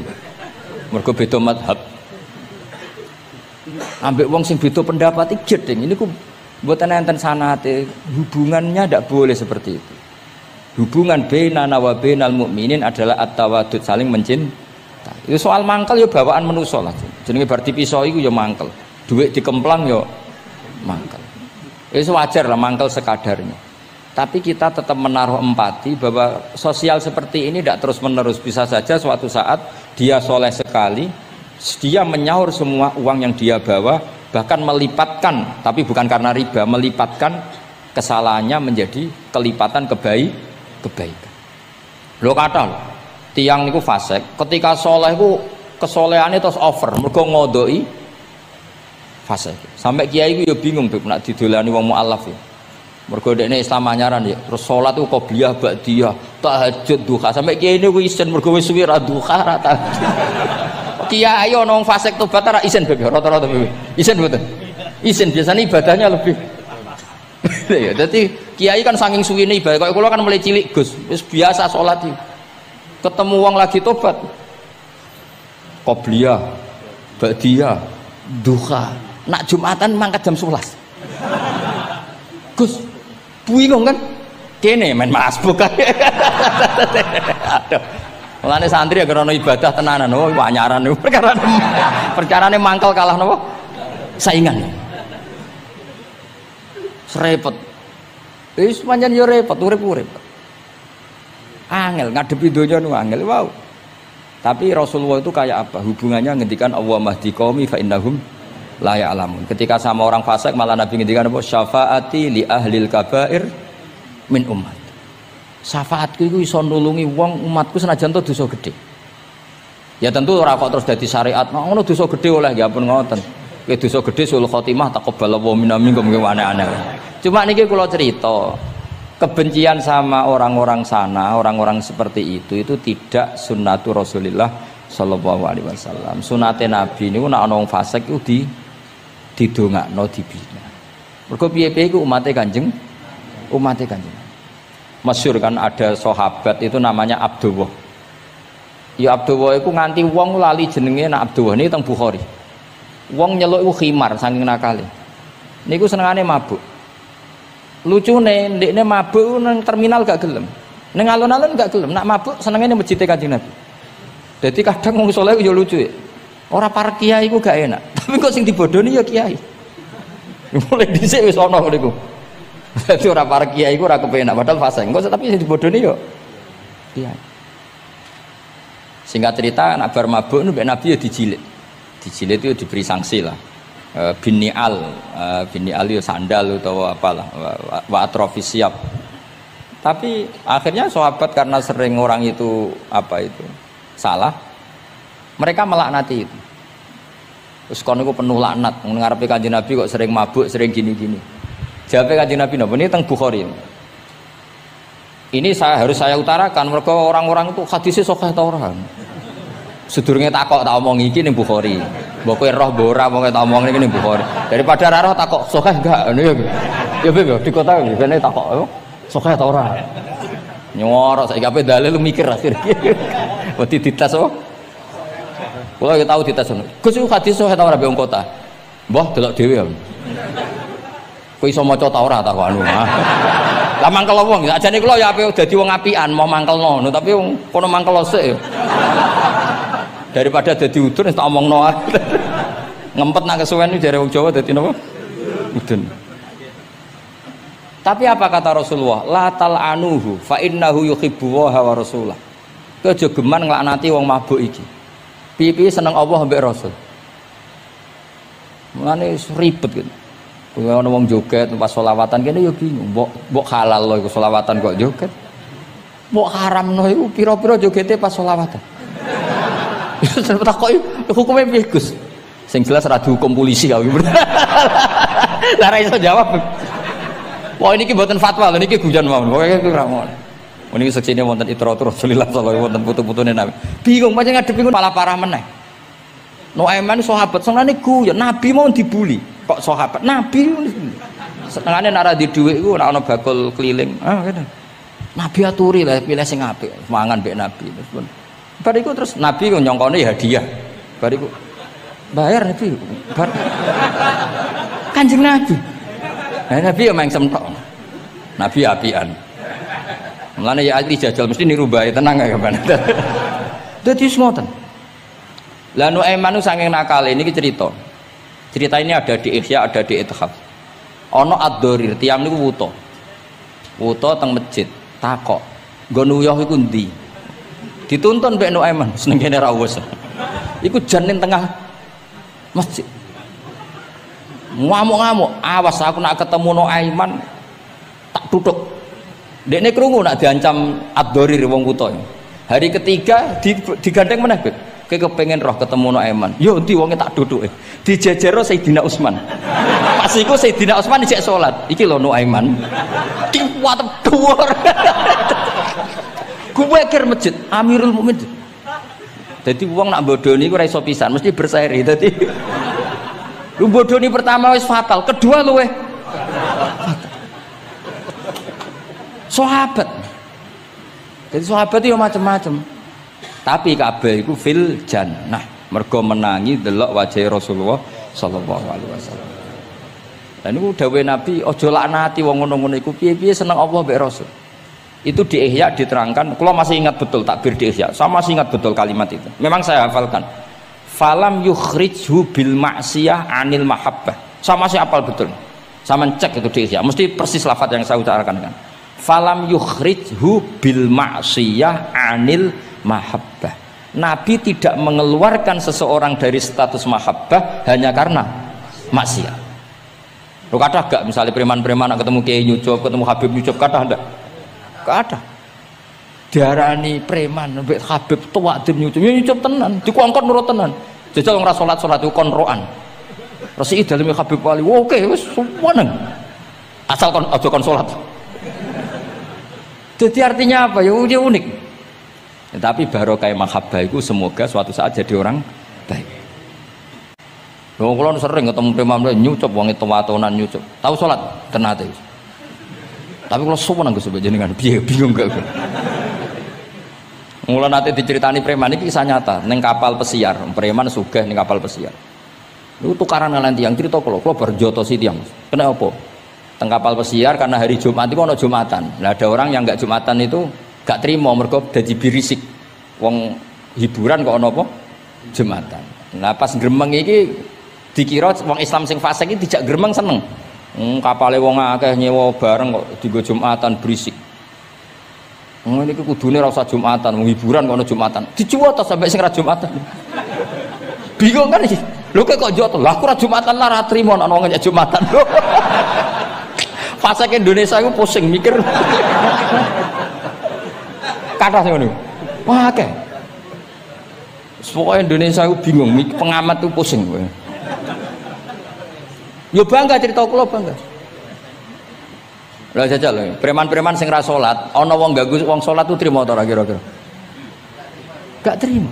Mergo beda mazhab. Ambek wong sing beda pendapat iki gedhe. Ini ku mboten enten sanate, hubungannya ndak boleh seperti itu. Hubungan bainana wa bainal mukminin adalah at-tawaddud, saling mencintai. Itu soal mangkel ya bawaan manusa lah. Jenenge bar dipisah iku ya mangkel. Duit dikemplang ya mangkel. Itu wajar lah mangkel sekadarnya. Tapi kita tetap menaruh empati bahwa sosial seperti ini tidak terus-menerus. Bisa saja suatu saat dia soleh sekali, dia menyaur semua uang yang dia bawa, bahkan melipatkan, tapi bukan karena riba, melipatkan kesalahannya menjadi kelipatan kebaikan. Lo kata lo, tiang niku fasik, ketika soleh ku kesolehannya terus over, mergo ngodoi fasik. Sampai kiai ku ya bingung tuh, nak didolani wong mualaf ya. Mergo dekne Islam anyaran ya, terus salat ku qobliyah ba'diyah, tahajud duha. Sampai kiai niku isen mergo wis suwi ra duha ra tahajud. Kiai ana wong fasik tobat ra isen beb rata-rata beb. Isen mboten. Isen biasanya ibadahnya lebih. Ya, jadi kiai kan saking suwine ibadah. Kaya kula kan mulai cilik Gus, wis biasa salat iki. Ketemu wong lagi tobat. Qobliyah, ba'diyah, duha. Nak Jumatan mangkat jam 11. Gus, bingung kan? Kene main masbuk kan. Aduh. Mulane santri agar ono ibadah tenanan, oh wanyaran niku perkarane mangkel kalah napa? Saingan. Repot. Wis pancen yo repot, urip-urip. Angel ngadepi donya nu angel, wow. Tapi Rasulullah itu kayak apa? Hubungannya ngendikan Allahumma hdi qaumi fa innahum la ya'lamun. Ketika sama orang fasik malah Nabi ngendikan apa? Syafaati li ahlil kabair min ummat. Syafaatku iku iso nulungi wong umatku senajan to dosa gedhe. Ya tentu ora kok terus dadi syariat. Ngono dosa gedhe oleh ya pun ngoten. Kowe dosa gedhe sul khotimah taqabbalallahu minna minkum aneh-aneh. Cuma niki kula cerita, kebencian sama orang-orang sana, orang-orang seperti itu tidak sunnatu Rasulillah sallallahu alaihi wasallam. Sunate Nabi niku nek ana wong fasik iku didongakno dibina. Mergo piye-piye iku umate Kanjeng. Masyhur kan ada sahabat itu namanya Abdullah. Ya Abdullah iku nganti wong lali jenenge nak Abdullah niki teng Bukhari. Wong nyeluk iku khimar saking nakale. Niku senengane mabuk. Lucune ndekne mabuk nang terminal gak gelem. Ning alun-alun gak gelem, nak mabuk senengane masjid Kanjeng Nabi. Jadi kadang wong saleh yo lucu ya. Ora para kiai iku gak enak, tapi kok sing dibodoni ya kiai. Mulai dhisik wis ana niku. Dadi ora para kiai iku ora kepenak padahal fase. Engko tapi sing dibodoni yo kiai. Singkat cerita nak bar mabuk nu mbek Nabi ya dijilid. Dijilid itu diberi sanksi lah. Binial itu sandal atau apalah wa atrofis siap. Tapi akhirnya sahabat karena sering orang itu salah, mereka melaknati itu. Terus kono iku penuh laknat, ngarepe Kanjeng Nabi kok sering mabuk, sering gini-gini. Jawabe Kanjeng Nabi napa? Ini teng Bukhari. Ini harus saya utarakan mereka orang-orang itu hadisnya sahih ta ora. Sedurunge takok tak omong iki ning Bukhari. Mbok kowe roh mbok ora wong tak omong iki ning Bukhari. Daripada ra roh takok sahih enggak ngono ya. Ya ben di kota ngene takok sahih ta ora. Nyorok saiki ape dalil mikir akhir iki. Wedi dites oh. Kula ya tau dites ngono. Gus iku hadis sahih ta ora be wong kota. Mbah delok dhewe ya. Kowe iso maca ta ora tak anu. Lah mangkel wong, ajane kula ya ape dadi wong apian mau mangkelno, tapi wong kono mangkel sik ya. Daripada dadi udun tak omongno ae. Ngempet nak kesuwen iki jare wong Jawa dadi napa? Udun. Tapi apa kata Rasulullah? La tal'anuhu fa innahu yuhibbu wa rasulah. Aja geman nglaknati wong mabuk iki. Piye-piye seneng Allah mbek Rasul. Mulane ribet gitu. Kuwi ana wong joget pas selawatan kene ya bingung, mbok halal lho iku selawatan kok joget. Mbok haramno iku pira-pira jogete pas selawatan. Terus takoki hukume piye Gus? Sing jelas ora dihukum polisi kok. Lah ra iso jawab. Wah niki mboten fatwa lho niki guyon mawon. Pokoke iku ra ngono. Niki seksine wonten itratur Rasulullah sallallahu alaihi wasallam wonten putu-putune Nabi. Bingung pancen ngadepi malah parah meneh. Nuaiman sahabat senengane guyon, Nabi mau dibuli. Kok sahabat Nabi senengane nek ora di dhuwit iku ora ana bakul keliling. Ngene. Nabi aturi lah pilih sing apik, mangan mbek Nabi. Terus bar iku terus Nabi kok nyongkone ya hadiah. Bar iku bayar Nabi. Bar Kanjeng Nabi. Nah, Nabi ya mengsem tok. Nabi apian. Mulane ya ahli jajal mesti niru bae tenang ya kapan. Dadi semoten. Lah Nuaiman saking nakale niki cerita. Cerita ini ada di Ihya, ada di Ithaf. Ono ad-Dorir, tiang niku wuto. Wuto teng masjid, takok. Nggon uyah iku ndi? Dituntun mbek Nuaiman, seneng kene ra wis. Iku jan ning tengah masjid. Ngamuk-ngamuk, awas aku nak ketemu Nuaiman tak tutuk. Dekne krungu nak diancam ad-Dorir wong wuto. Hari ketiga digandeng meneh, Kowe kepengin roh ketemu Nuaiman. Yo endi wonge tak duduke. Dijejero Sayyidina Utsman. Pas iku Sayyidina Utsman isih salat. Iki lho Nuaiman. Kuwat dhuwur. Kuwe kir masjid Amirul Mukminin. Dadi wong nak bodoni iku ora iso pisan, mesti berseri. Dadi lu bodoni pertama wis fatal, kedua luweh sahabat. Jadi sahabat itu macam-macam. Tapi kabeh iku fil jannah. Mergo menangi delok wajah Rasulullah sallallahu alaihi wasallam. Lah niku dawuhe Nabi, aja laknati wong ngono-ngono iku piye-piye seneng Allah mbek Rasul. Itu di Ihya diterangkan, kula masih ingat betul takbir di Ihya. Saya masih ingat betul kalimat itu. Memang saya hafalkan. Falam yukhrijhu bil ma'siyah anil mahabbah. Saya masih hafal betul. Saya cek itu di Ihya, mesti persis lafaz yang saya utarakan kan. Falam yukhrijhu bil ma'siyah anil mahabbah. Nabi tidak mengeluarkan seseorang dari status mahabbah hanya karena maksiat. Lo kata gak misalnya preman-preman ketemu Kiai nyucup, ketemu Habib nyucup, kata enggak? Gak ada. Diarani preman, mbek Habib tua dem nyucup, nyucup tenan, dikongkon nurut tenan. Jajal ora salat iku kon roan. Resi daleme Habib wali, oke wis seneng. Asal kon aja kon salat. Jadi artinya apa? Ya unik. Tapi barokah mahabbah itu semoga suatu saat jadi orang baik. Wong kula sering ketemu preman nyucup wong itu watonan nyucup. Tahu salat tenate. Tapi kula suwun nang Gus jenengan piye bingung gak. Mula nate diceritani preman iki kisah nyata ning kapal pesiar, preman sugih ning kapal pesiar. Niku tukaran kalian tiyang cerita kula berjotosi tiyang. Kena apa? Teng kapal pesiar karena hari Jumat itu ono Jumatan. Nah ada orang yang enggak Jumatan itu gak terima mergo dadi birisik. Wong hiburan kok ono apa? Jumatan. Nah pas gremeng iki dikira wong Islam sing fasik iki dijak gremeng seneng. Kapale wong akeh nyewa bareng kok dienggo Jumatan berisik. Ngene iki kudune ora usah Jumatan, hiburan kok ono Jumatan. Dicuwot sampai sing ra Jumatan. Bingung kan iki. Lho kok njot, lah aku ra Jumatan lah ra trimo ana wong nyek Jumatan. Fasek Indonesia iku pusing mikir. Kathah sing ngono. Wah akeh. Pokoke Indonesia iku bingung, pengamat tuh pusing kowe. Yo bangga cerita kula bangga. Lah jajal preman-preman sing ra salat, ana wong ganggu wong salat tuh trimo ta ora kira-kira? Gak trimo.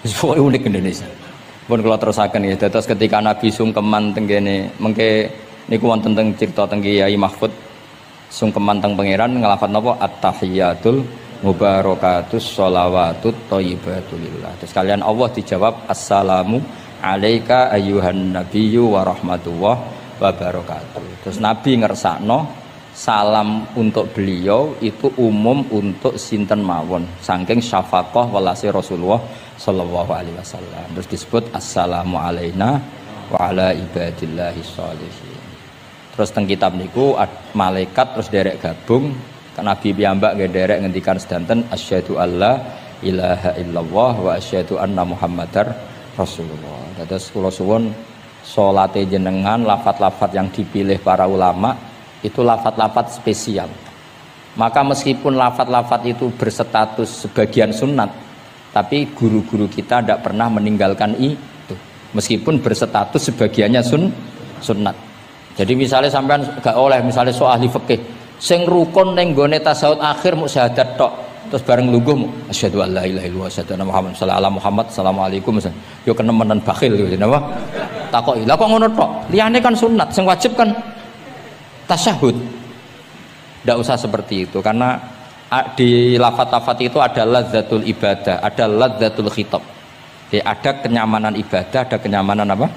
Wis pokoke unik Indonesia. Pun kula terusaken ya, dados ketika Nabi sungkeman teng kene mengke niku wonten teng cerita teng Kiai Mahfud sungkeman teng pangeran nglafat napa at-tahiyatul mubarakatus sholawatut thayyibatulillah. Terus kalian Allah dijawab assalamu alaika ayyuhan nabiyyu wa rahmatullah wa barakatuh. Terus Nabi ngersakno salam untuk beliau itu umum untuk sinten mawon saking syafaqah welase Rasulullah sallallahu alaihi wasallam. Terus disebut assalamu alaina wa ala ibadillahi sholihin. Terus teng kitab niku malaikat terus derek gabung Nabi piyambak nggih derek ngendikan sedanten asyhadu alla ilaha illallah wa asyhadu anna muhammadar rasulullah. Terus kula suwun salate jenengan lafat-lafat yang dipilih para ulama itu lafat-lafat spesial. Maka meskipun lafat-lafat itu berstatus sebagian sunat, tapi guru-guru kita tidak pernah meninggalkan itu. Meskipun berstatus sebagiannya sunat. Jadi misalnya sampean gak oleh misalnya soal ahli fikih, sing rukun ning gone tasawuf akhir mu syahadat tok. Terus bareng lungguh mu asyhadu alla ilaha illallah asyhadu anna muhammad sallallahu Muhammad assalamualaikum yo kenemenan bakhil yo napa takoki lha kok ngono tok liyane kan sunat sing wajib kan tasyahud. Ndak usah seperti itu karena di lafaz-lafaz itu ada lazzatul ibadah, ada lazzatul khitab. Jadi ada kenyamanan ibadah, ada kenyamanan apa?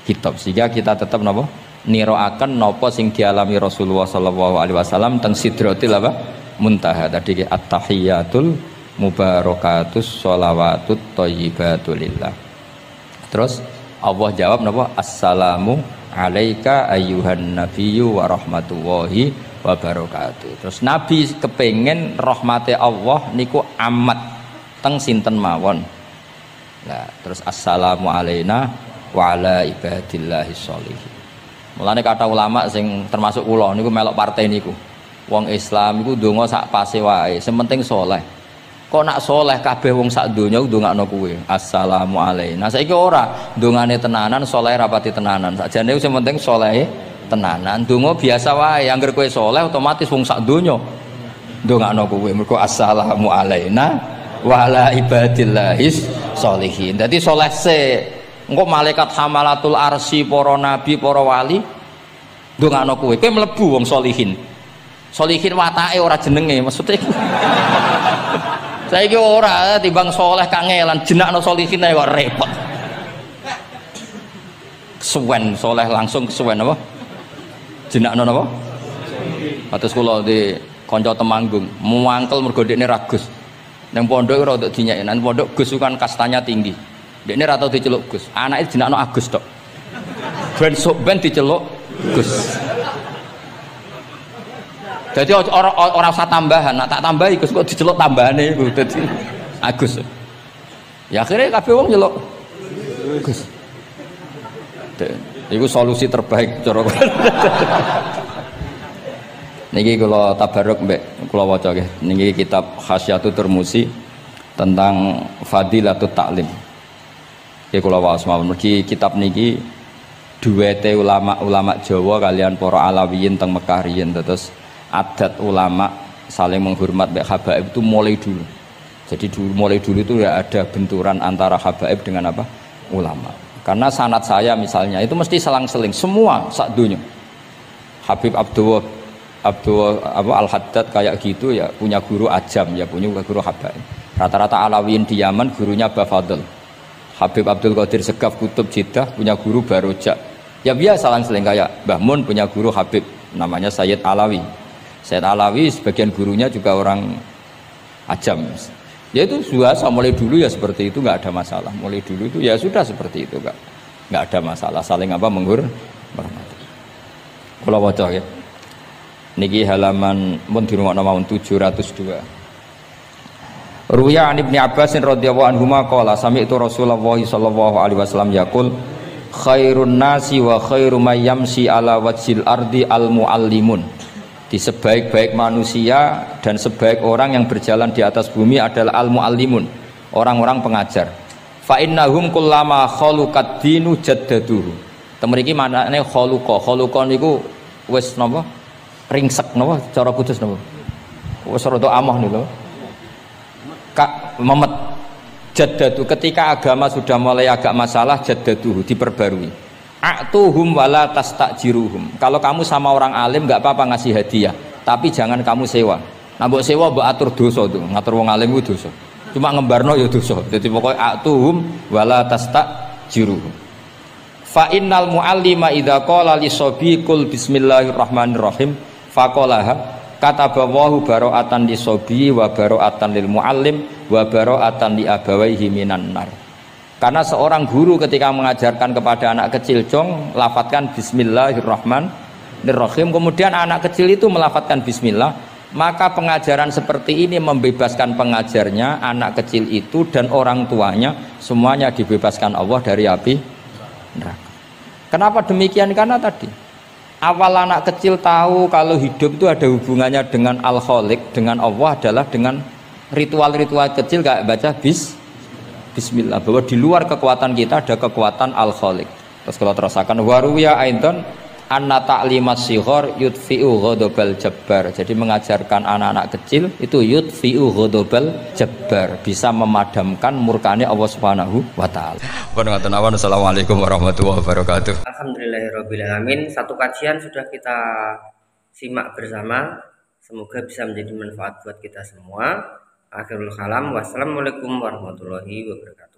Khitab. Sehingga kita tetap napa? Niroaken napa sing dialami Rasulullah sallallahu alaihi wasallam teng sidratil apa? Muntaha tadi at-tahiyatul mubarakatus sholawatut thayyibatulillah. Terus Allah jawab napa? Assalamu alaika ayyuhan nabiyyu wa rahmatullahi wa barakatuh. Terus Nabi kepengen rahmati Allah niku amat teng sinten mawon. Nah, terus assalamu alaina wa ala ibadillahi sholihin. Mulane kata ulama sing termasuk kula niku melok partai niku. Wong Islam iku ndonga sak pase wae, sementing saleh. Kok nak saleh kabeh wong sak donya ndongakno kuwe. Assalamu alaina. Saiki ora ndongane tenanan, saleh rapati tenanan. Sakjane sing penting saleh tenanan. Ndonga biasa wae, anggere kowe saleh otomatis wong sak donya ndongakno kuwe. Mergo assalamu alaina wa ala ibadillahis sholihin. Dadi saleh se engko malaikat hamalatul arsy, para nabi, para wali ndongakno kowe. Kowe mlebu wong sholihin. Sholihin watake ora jenenge, maksudnya saiki ora timbang saleh kangelan jenakno sholihin ae kok repot. Kesuwen saleh langsung kesuwen apa? Jenakno napa? Atus kula di kanca Temanggung, muangkel mergo dekne ragus. Nang pondok ora untuk dinyek, nang pondok Gus kan kastanya tinggi. Dekne ra tau diceluk Gus. Anake jenakno Agus tok. Ben sok ben diceluk Gus. Jadi orang usah tambahan, nak tak tambahi Gus kok diceluk tambahane iku dadi Agus. Ya akhirnya kabeh wong nyeluk Gus. Iku solusi terbaik cara. Niki kula tabarruk mbek kula waca nggih. Niki kitab Khasyatul Turmusi tentang Fadilatut Ta'lim. Nggih kula waos mawon. Mergi kitab niki duwete ulama-ulama Jawa kalian para Alawiyin teng Mekah riyen terus adat ulama saling menghormat mbek habaib itu mulai dulu. Jadi mulai dulu itu ya ada benturan antara habaib dengan apa? Ulama. Karena sanad saya misalnya itu mesti selang-seling semua sak dunya. Habib Abdul Al-Haddad kayak gitu ya punya guru ajam ya punya guru habaib. Rata-rata Alawiyin di Yaman gurunya Bafadl. Habib Abdul Qadir Segaf Kutub Jeddah punya guru Barojak. Ya biasa selang-seling kayak Mbah Mun punya guru Habib namanya Sayyid Alawi. Sayyid Alawi sebagian gurunya juga orang ajam. Ya itu biasa mulai dulu ya seperti itu nggak ada masalah. Mulai dulu itu ya sudah seperti itu nggak ada masalah saling apa warahmatullahi. Kula waca ya. Niki halaman mun dirungokno mawon 702. Ruya an Ibnu Abbas radhiyallahu anhuma qala sami'tu Rasulullah sallallahu alaihi wasallam yaqul khairun nasi wa khairu may yamshi ala wajhil ardi al muallimun. Di sebaik-baik manusia dan sebaik orang yang berjalan di atas bumi adalah al muallimun, orang-orang pengajar. Fa innahum kullama khaluqad dinu jaddaduhu. Temriki maknane khuluqa niku wis napa? Ringsek napa cara kudus napa? Wis rada amah niku lho. Kak memet jaddadu ketika agama sudah mulai agak masalah jaddaduhu diperbarui. A'tuhum wala tastajiruhum. Kalau kamu sama orang alim enggak apa-apa ngasih hadiah, tapi jangan kamu sewa. Nah mbok sewa mbok atur dosa tuh, ngatur wong alim itu dosa. Cuma ngembarno ya dosa. Jadi pokoknya a'tuhum wala tastajiruhum. Fa innal muallima idza qala li sabiqul bismillahirrahmanirrahim faqalaha katabawahu bara'atan li sabi wa bara'atan lil muallim wa bara'atan li abawaihi minan nar. Karena seorang guru ketika mengajarkan kepada anak kecil jong lafadzkan bismillahirrahmanirrahim, kemudian anak kecil itu melafatkan bismillah, maka pengajaran seperti ini membebaskan pengajarnya, anak kecil itu dan orang tuanya semuanya dibebaskan Allah dari api neraka. Kenapa demikian? Karena tadi awal anak kecil tahu kalau hidup itu ada hubungannya dengan Al-Khaliq, dengan Allah adalah dengan ritual-ritual kecil gak baca bismillah, bahwa di luar kekuatan kita ada kekuatan Al-Khaliq. Terus kalau terasakan waruya aidan anna ta'limas sighar yudfi'u ghadabal jabbar. Jadi mengajarkan anak-anak kecil itu yudfi'u ghadabal jabbar, bisa memadamkan murkane Allah Subhanahu wa taala. Assalamualaikum warahmatullahi wabarakatuh. Alhamdulillahirabbil alamin. Satu kajian sudah kita simak bersama. Semoga bisa menjadi manfaat buat kita semua. Akhirul kalam, wassalamualaikum warahmatullahi wabarakatuh.